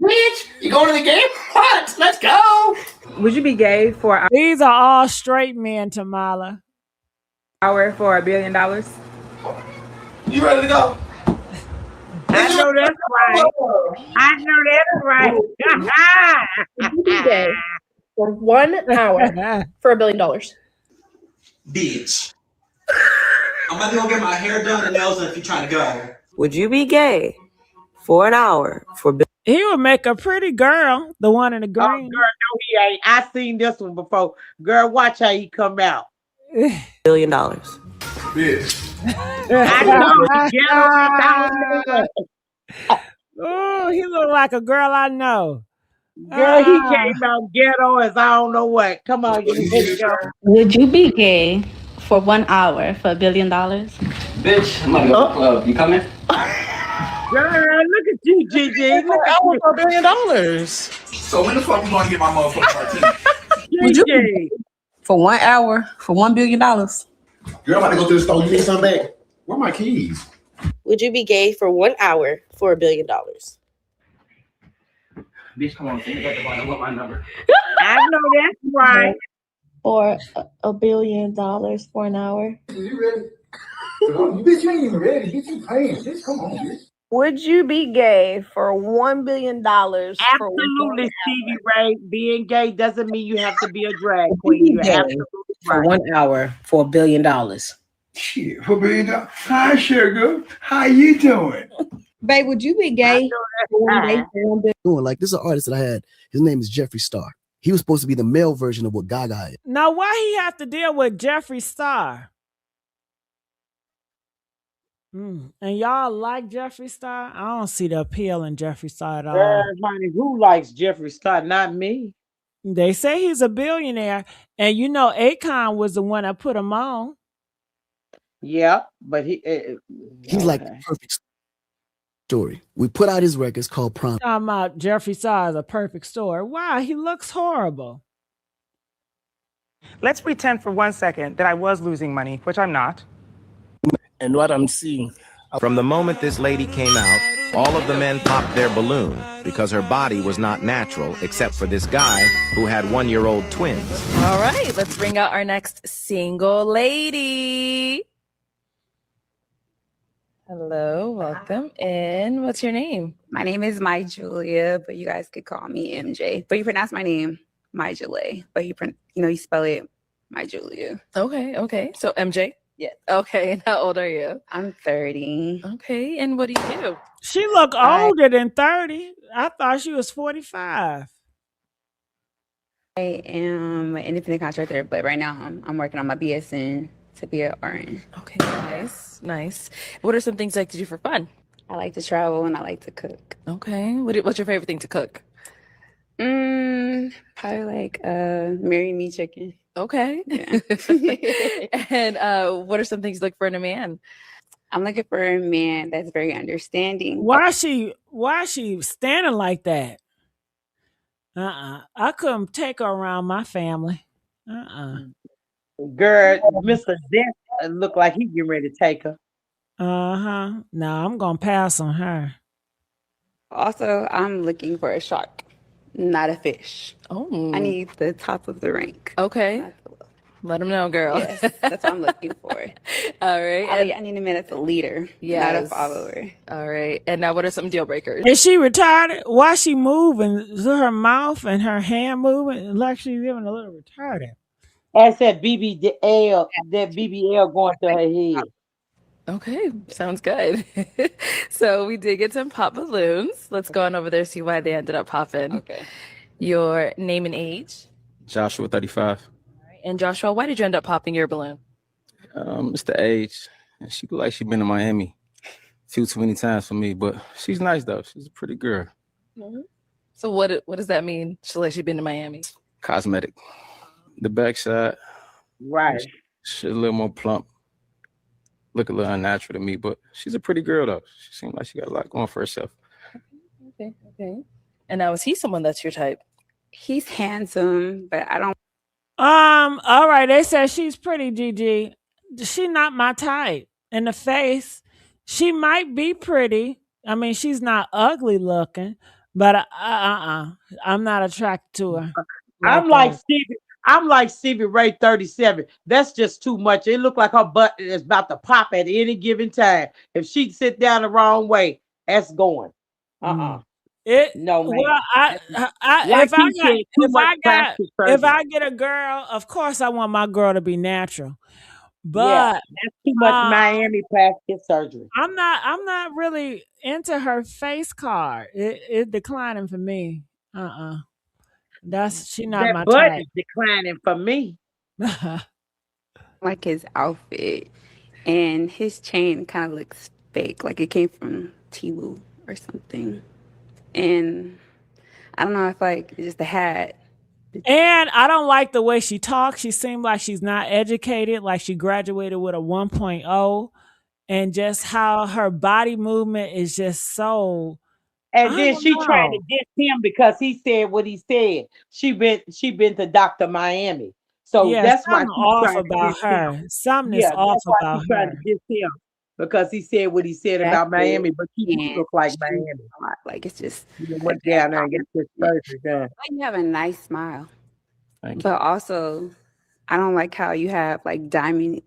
Bitch, you going to the game? What? Let's go. Would you be gay for an These are all straight men, Tamala. hour for $1 billion? You ready to go? I know that's right. I know that's right. Would you be gay for 1 hour for $1 billion? Bitch. I'm about to go get my hair done and nails done if you're trying to go. Would you be gay for an hour for He would make a pretty girl, the one in the Oh, green. girl, no, he ain't. I seen this one before. Girl, watch how he come out. $1 billion? Bitch. I know. Get on. Oh, he look like a girl I know. Girl, he came out ghetto as I don't know what. Come on, you ready to go. Would you be gay for 1 hour for $1 billion? Bitch, I'm gonna go to the club. You coming? Girl, look at you, Gigi. Look at you. For $1 billion. So when the fuck you gonna get my motherfucking martini? Would you Gigi. for 1 hour for $1 billion? Girl, I'm about to go to the store. You need something back? Where are my keys? Would you be gay for 1 hour for $1 billion? Bitch, come on. Say that I want my number. I know that's right. Or $1 billion for an hour? You ready? Bitch, you ain't even ready. Bitch, you playing. Bitch, come on, bitch. Would you be gay for $1 billion? Absolutely, Stevie Ray. Being gay doesn't mean you have to be a drag queen. You're absolutely For right. 1 hour for $1 billion. Shit, for $1 billion. Hi, sugar. How you doing? Babe, would you be gay for 1 day for $1 billion? Like, this is an artist that I had. His name is Jeffree Star. He was supposed to be the male version of what Gaga is. Now, why he have to deal with Jeffree Star? And y'all like Jeffree Star? I don't see the appeal in Jeffree Star at all. Honey, who likes Jeffree Star? Not me. They say he's a billionaire, and you know Akon was the one that put him on. Yeah, but He's like the perfect story. We put out his records called Prom. Talking about Jeffree Star is a perfect story. Wow, he looks horrible. Let's pretend for 1 second that I was losing money, which I'm not. And what I'm seeing. From the moment this lady came out, all of the men popped their balloon because her body was not natural, except for this guy who had 1-year-old twins. All right, let's bring out our next single lady. Hello, welcome. And what's your name? My name is My Julia, but you guys could call me MJ. But you pronounce my name My Julia, but you spell it My Julia. Okay. So MJ? Yes. Okay, and how old are you? I'm 30. Okay, and what do you do? She look older than 30. I thought she was 45. I am an independent contractor, but right now I'm working on my BSN to be an RN. Okay, nice. What are some things you like to do for fun? I like to travel and I like to cook. Okay, what's your favorite thing to cook? Probably like marry me chicken. Okay. Yeah. And what are some things you look for in a man? I'm looking for a man that's very understanding. Why is she standing like that? I couldn't take her around my family. Girl, Mr. Death look like he getting ready to take her. No, I'm gonna pass on her. Also, I'm looking for a shark, not a fish. Oh, I need the top of the rank. Okay. Let them know, girl. Yes, that's what I'm looking for. All right. I need a man that's a leader, not a follower. All right. And now what are some deal breakers? Is she retarded? Why she moving? Is her mouth and her hand moving like she's even a little retarded? That's that BBL going to her head. Okay, sounds good. So we did get some pop balloons. Let's go on over there, see why they ended up popping. Okay. Your name and age. Joshua, 35. All right. And Joshua, why did you end up popping your balloon? It's the age. And she look like she been to Miami too many times for me, but she's nice though. She's a pretty girl. Mm-hmm. So what does that mean? She like she been to Miami? Cosmetic. The backside. Right. She's a little more plump. Look a little unnatural to me, but she's a pretty girl though. She seems like she got a lot going for herself. Okay. And now is he someone that's your type? He's handsome, but I don't. All right. They said she's pretty, Gigi. She not my type. In the face, she might be pretty. I mean, she's not ugly looking, but I'm not attracted to her. I'm like Stevie Ray 37. That's just too much. It looked like her butt is about to pop at any given time. If she sit down the wrong way, that's going. No, man. Well, if I get a girl, of course I want my girl to be natural. But that's too much Miami plastic surgery. I'm not really into her face card. It declining for me. She not my butt type. is declining for me. Like his outfit and his chain kind of looks fake, like it came from Temu or something. And I don't know if it's just the hat. And I don't like the way she talks. She seems like she's not educated, like she graduated with a 1.0, and just how her body movement is just so. And then she tried to diss him because he said what he said. She been to Dr. Miami. So that's why something off about her. Something is off about her. Trying to diss him because he said what he said about Miami, but she look like Miami. Like it's just he went down there and get this surgery done. You have a nice smile. Thank you. But also I don't like how you have like diamond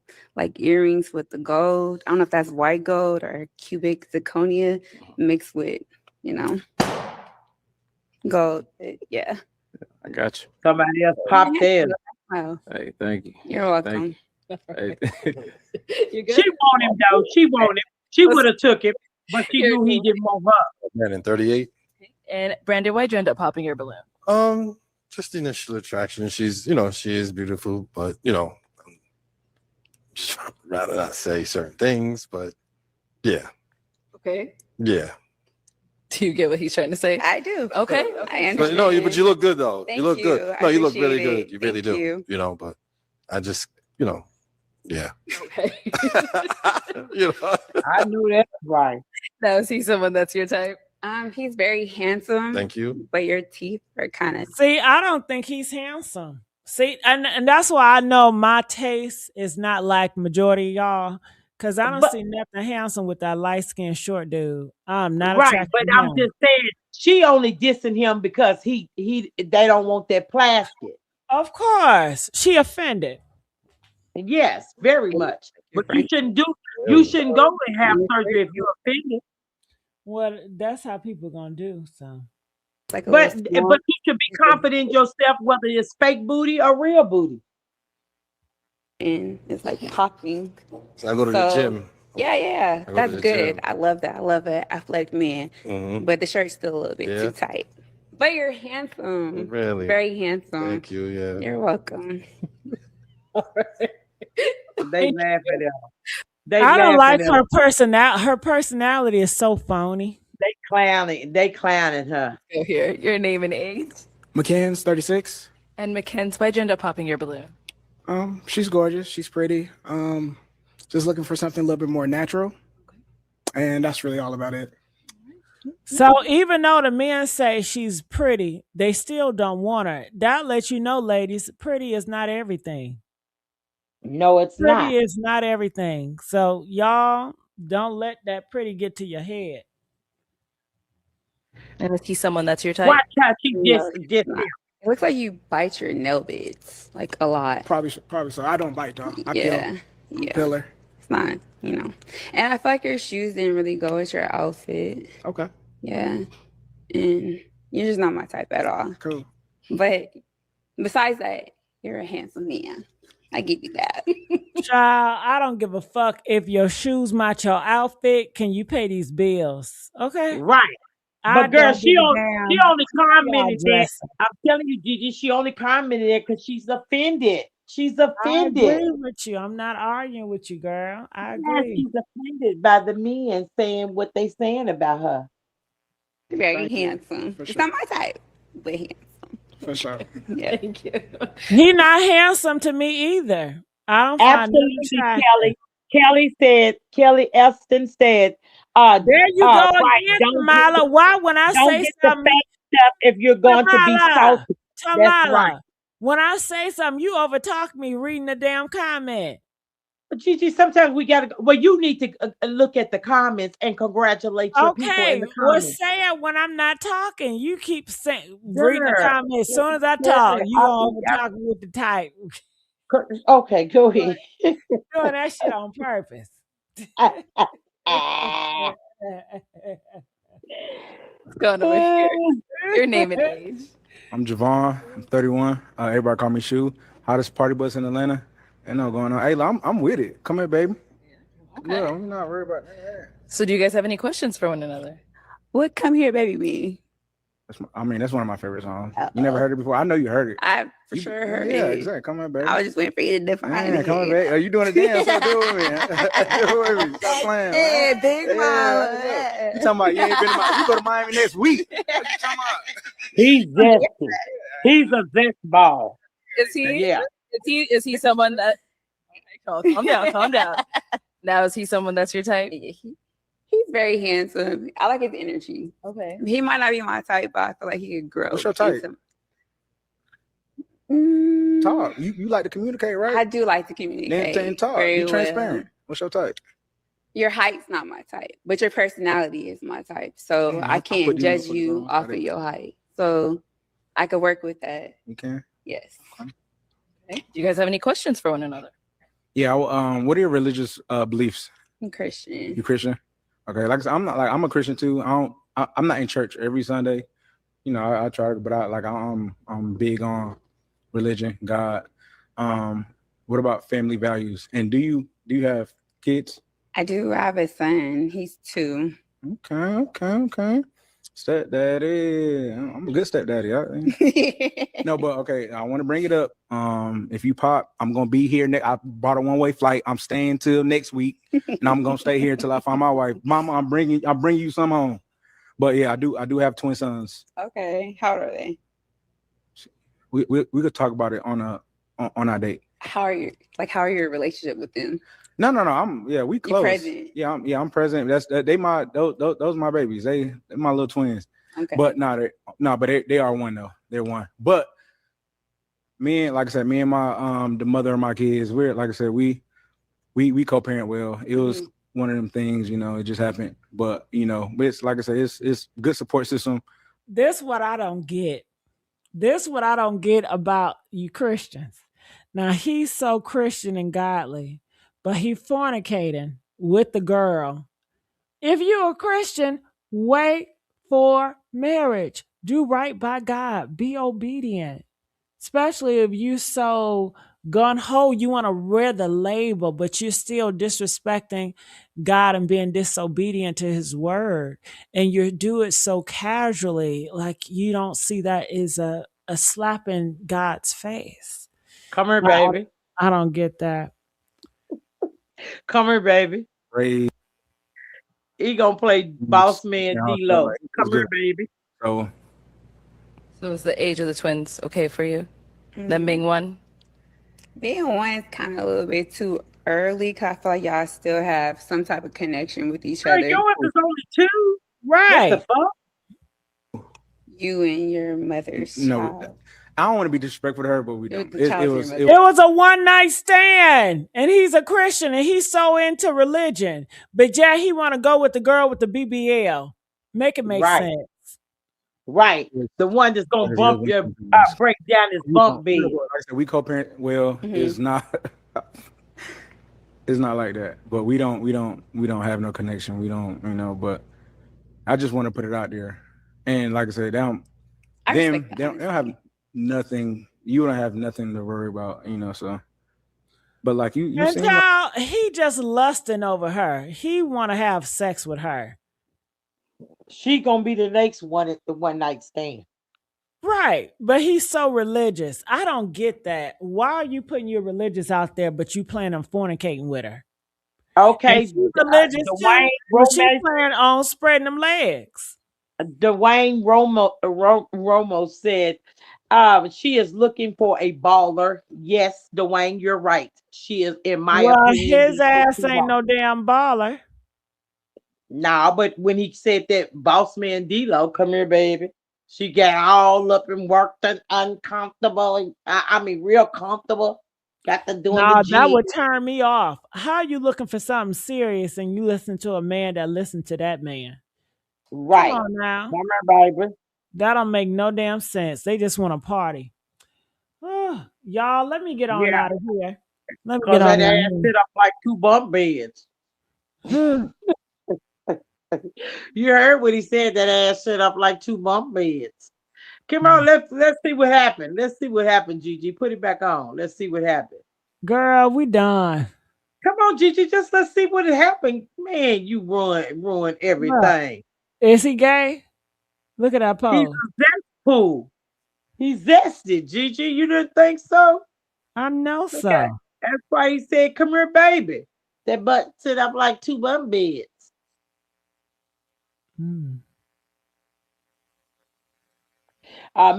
earrings with the gold. I don't know if that's white gold or cubic zirconia mixed with gold. Yeah. I got you. Somebody else popped in. Hey, thank you. You're welcome. Hey. She want him though. She want him. She would have took him, but she knew he didn't want her. Man, in 38. And Brandon, why'd you end up popping your balloon? Just the initial attraction. She's, she is beautiful, but just rather not say certain things, but yeah. Okay. Yeah. Do you get what he's trying to say? I do. Okay. I understand. But you look good though. Thank you look good. you. No, you look appreciate really good. it. You really Thank do. you. But I just, yeah. Okay. I knew that's right. Now is he someone that's your type? He's very handsome. Thank you. But your teeth are kind of. See, I don't think he's handsome. See, and that's why I know my taste is not like majority of y'all, because I don't see nothing handsome with that light-skinned short dude. I'm not attracted but to I'm him. just saying she only dissing him because they don't want that plastic. Of course, she offended. Yes, very much. But you shouldn't do. You shouldn't go and have surgery if you're offended. Well, that's how people gonna do. So, Like a But little small. you should be confident in yourself, whether it's fake booty or real booty. And it's like popping. So I go to the gym. Yeah, I go to that's the good. gym. I love that. I love an athletic man. Mhm. But the shirt's still a little bit Yeah. too tight. But you're handsome. Really? Very handsome. Thank you. Yeah. You're welcome. They laugh at her. They I don't laugh like at her personality. Her personality is so phony. They clowning her. Go here. Your name and age. McCann's 36. And McKen's, why'd you end up popping your balloon? She's gorgeous. She's pretty. Just looking for something a little bit more natural. And that's really all about it. So even though the men say she's pretty, they still don't want her. That lets you know, ladies, pretty is not everything. No, it's not. Pretty is not everything. So y'all don't let that pretty get to your head. And is he someone that's your type? Watch how she No, just it's not. It looks like you bite your nail beds like a lot. Probably so. I don't bite though. I Yeah. kill her. It's not, And I feel like your shoes didn't really go with your outfit. Okay. Yeah. And you're just not my type at all. Cool. But besides that, you're a handsome man. I give you that. Child, I don't give a fuck if your shoes match your outfit. Can you pay these bills? Okay. Right. I But girl, don't she give a only damn. commented that. I'm telling you, Gigi, she only commented that because she's offended. She's I offended. agree with you. I'm not arguing with you, girl. I Yeah, agree. she's offended by the men saying what they saying about her. Very handsome. It's not my type, but handsome. For sure. Yeah. Thank you. He not handsome to me either. I don't find Absolutely, him Kelly. Kelly Elston said, there you go right, again, don't Tamala. Why when I don't say get the something, fake stuff if you're going to be salty. That's Tamala, right. when I say something, you overtalk me reading the damn comment. But Gigi, sometimes we gotta. Well, you need to look at the comments and congratulate your people in Okay, the well, comments. say it when I'm not talking. You keep saying reading the Girl, comments. As soon as I girl, talk, you I- gonna overtalk me with the type. Okay, go ahead. Doing that shit on purpose. What's going over here? Your name and age. I'm Javon. I'm 31. Everybody call me Shoe. Hottest party bus in Atlanta. Ain't no going on. Hey, I'm with it. Come here, baby. Okay. Yeah, I'm not worried about that. So do you guys have any questions for one another? What Come Here, Baby Me? That's one of my favorite songs. You never heard it before? I know you heard it. I for sure heard Yeah, it. exactly. Come here, baby. I was just waiting for you to define Yeah, it. come on, baby. Are you doing a dance? Do it with me. Do it with me. Stop playing. Yeah, man. big mama. You talking about you ain't been to Miami? You go to Miami next week. What you talking about? He's zesty. He's a zest ball. Is he? Yeah. Is he someone that? Okay, calm down. Now is he someone that's your type? He's very handsome. I like his energy. Okay. He might not be my type, but I feel like he could grow. What's your type? Talk. You like to communicate, right? I do like to communicate. Then talk. very You transparent. well. What's your type? Your height's not my type, but your personality is my type. So Yeah, I I'll can't put judge you you on. off of your height. So I could work with that. You can. Yes. Okay. Do you guys have any questions for one another? Yeah. What are your religious beliefs? I'm Christian. You Christian? Okay. Like I said, I'm a Christian too. I'm not in church every Sunday. You know, I try, but I'm big on religion, God. What about family values? And do you have kids? I do. I have a son. He's 2. Okay. Stepdaddy. I'm a good stepdaddy. No, but okay. I want to bring it up. If you pop, I'm gonna be here. I bought a one-way flight. I'm staying till next week, and I'm gonna stay here till I find my wife. Mama, I'll bring you some home. But yeah, I do have twin sons. Okay. How old are they? We could talk about it on our date. How are your relationship with them? No. We close. Present? I'm present. Those my babies. They're my little twins. Okay. But they are one though. They're one. But me and my the mother of my kids, we're like I said, we co-parent well. It was one of them things, it just happened. But it's like I said, it's good support system. This what I don't get. This what I don't get about you Christians. Now he's so Christian and godly, but he fornicating with the girl. If you're a Christian, wait for marriage. Do right by God. Be obedient. Especially if you so gun-ho, you want to wear the label, but you're still disrespecting God and being disobedient to his word. And you do it so casually, like you don't see that as a slap in God's face. Come here, baby. I don't get that. Come here, baby. Great. He gonna play boss man D-Lo. Come here, baby. So is the age of the twins okay for you? Them being one? Being one is kind of a little bit too early because I feel like y'all still have some type of connection with each other. Yours is only 2. Right. What the fuck? You and your mother's child. I don't want to be disrespectful to her, but we don't. It was a one-night stand, and he's a Christian, and he's so into religion. But yeah, he want to go with the girl with the BBL. Make it make sense. Right. The one that's gonna bump your break down his bump bed. Like I said, we co-parent. Well, it's not. It's not like that. But we don't have no connection. We don't, But I just want to put it out there, and like I said, they don't have nothing. You don't have nothing to worry about, So, but like you and seem child, he just lusting over her. He want to have sex with her. She gonna be the next one at the one night stand. Right. But he's so religious. I don't get that. Why are you putting your religious out there, but you plan on fornicating with her? Okay. She's religious too, but she plan on spreading them legs. Dwayne Romo said she is looking for a baller. Yes, Dwayne, you're right. She is, in my opinion. His ass ain't no damn baller. Nah, but when he said that, boss man D-Lo, come here, baby. She got all up and worked and uncomfortable. I mean, real comfortable. Got to doing the gym. That would turn me off. How are you looking for something serious and you listen to a man that listened to that man? Right. Come on now. Come here, baby. That don't make no damn sense. They just want to party. Y'all, let me get on out of here. Let me get on out of here. Sit up like 2 bunk beds. You heard what he said, that ass sit up like 2 bunk beds. Come on, let's see what happened. Let's see what happened, Gigi. Put it back on. Let's see what happened. Girl, we done. Come on, Gigi, just let's see what happened. Man, you ruin everything. Is he gay? Look at that pose. He's a zest. He's zested, Gigi. You didn't think so? I know so. That's why he said, come here, baby. That butt sit up like 2 bunk beds.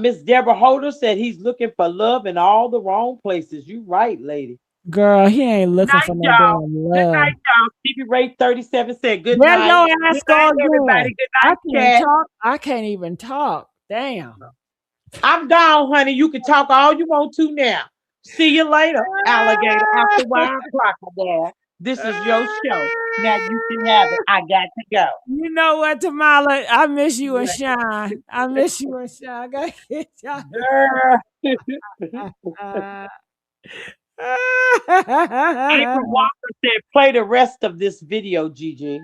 Miss Deborah Holder said he's looking for love in all the wrong places. You right, lady. Girl, he ain't looking for no damn love. Good night, y'all. Stevie Ray 37 said good night. Your ass good night, everybody. Good night, I can't even talk. Damn. I'm down, honey. You can talk all you want to now. See you later, alligator. After 1 o'clock, there. This is your show. Now you can have it. I got to go. You know what, Tamala? I miss you and Sean. I miss you and Sean. I gotta get y'all. April Walker said, play the rest of this video, Gigi.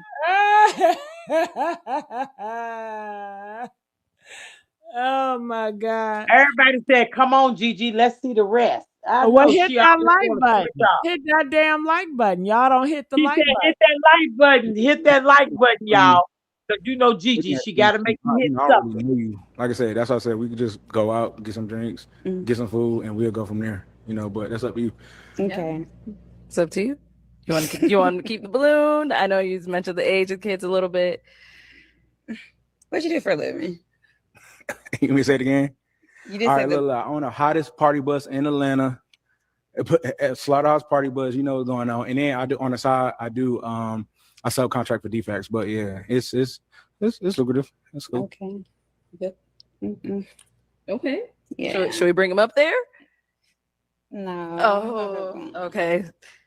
Oh my God. Everybody said, come on, Gigi, let's see the rest. Well, hit that like button. Hit that damn like button. Y'all don't hit the like button. Hit that like button. Hit that like button, y'all. Because you know Gigi, she got to make you hit something. Like I said, that's what I said. We could just go out, get some drinks, get some food, and we'll go from there. But that's up to you. Okay. It's up to you. You want to keep the balloon? I know you mentioned the age of kids a little bit. What you do for a living? You want me to say it again? You just all right, look, I own the hottest party bus in Atlanta. Slaughterhouse Party Bus, what's going on. And then I do on the side, I subcontract for defects. But yeah, it's lucrative. It's cool. Okay. Yep. Okay. Yeah. Should we bring him up there? No. Oh, okay.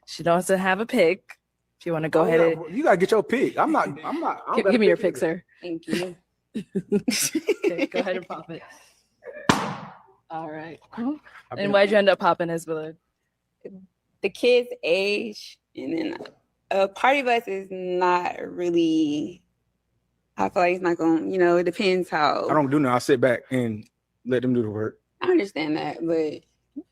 She wants to have a pick. If you want to go ahead, you gotta get your pick. I'm not. Give me your pick, sir. Thank you. Okay, go ahead and pop it. All right. And why'd you end up popping his balloon? The kid's age, and then A party bus is not really. I feel like it's not going. You know, it depends how. I don't do nothing. I sit back and let them do the work. I understand that, but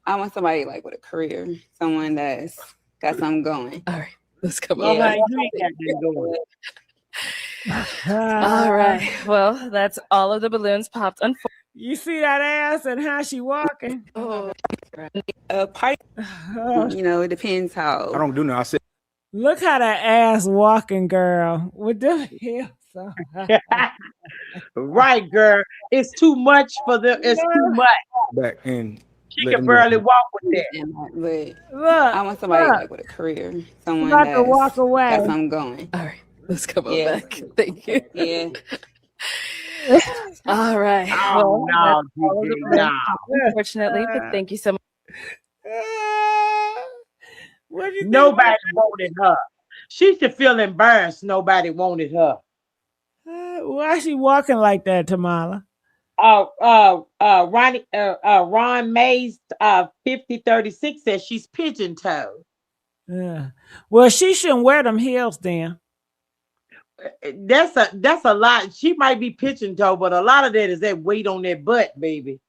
I want somebody like with a career, someone that's got something going. All right, let's come Well, on. honey, you ain't got nothing going. All right. Well, that's all of the balloons popped. You see that ass and how she walking? Oh, a party. You know, it depends how. I don't do nothing. I sit. Look how that ass walking, girl. With the hips. Right, girl. It's too much for them. It's too much. Back and She can barely walk with that. But Look, I want somebody like with a career, someone about that's to walk away. got something going. All right, let's come on Yeah. back. Thank you. Yeah. All right. Oh, Well, no, that's all of the Gigi, balloons no. popped, unfortunately, but thank you so much. What do you Nobody think? wanted her. She should feel embarrassed. Nobody wanted her. Why is she walking like that, Tamala? Ron Mays 5036 says she's pigeon toed. Yeah. Well, she shouldn't wear them heels then. That's a lot. She might be pigeon toed, but a lot of that is that weight on that butt, baby.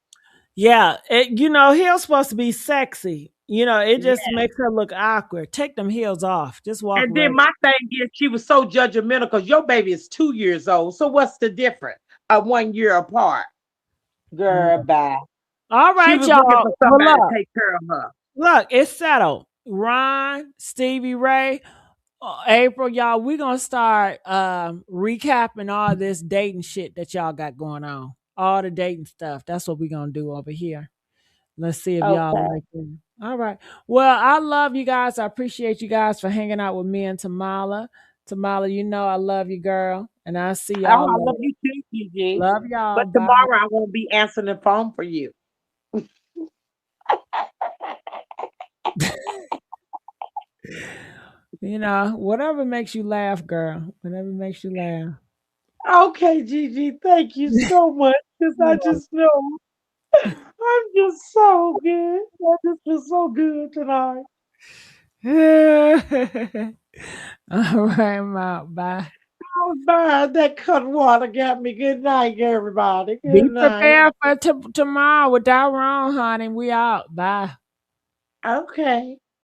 Yeah, heels supposed to be sexy. It just makes her look awkward. Take them heels off. Just walk And away. then my thing is, she was so judgmental because your baby is 2 years old. So what's the difference? 1 year apart. Girl, bye. All She right, was y'all. looking for somebody Well, to look. take care of her. Look, it's settled. Ron, Stevie Ray, April, y'all, we're going to start recapping all this dating shit that y'all got going on. All the dating stuff. That's what we're going to do over here. Let's see if y'all Okay. like it. All right. Well, I love you guys. I appreciate you guys for hanging out with me and Tamala. Tamala, I love you, girl. And I'll see Oh, y'all I later. love you too, Gigi. Love y'all. But Bye. tomorrow I won't be answering the phone for you. Whatever makes you laugh, girl. Whatever makes you laugh. Okay, Gigi, thank you so much. Because I just know I'm just so good. I just feel so good tonight. All right, I'm out. Bye. Oh, bye. That cut water got me. Good night, everybody. Be Good night. prepared for tomorrow. Without wrong, honey. We out. Bye. Okay.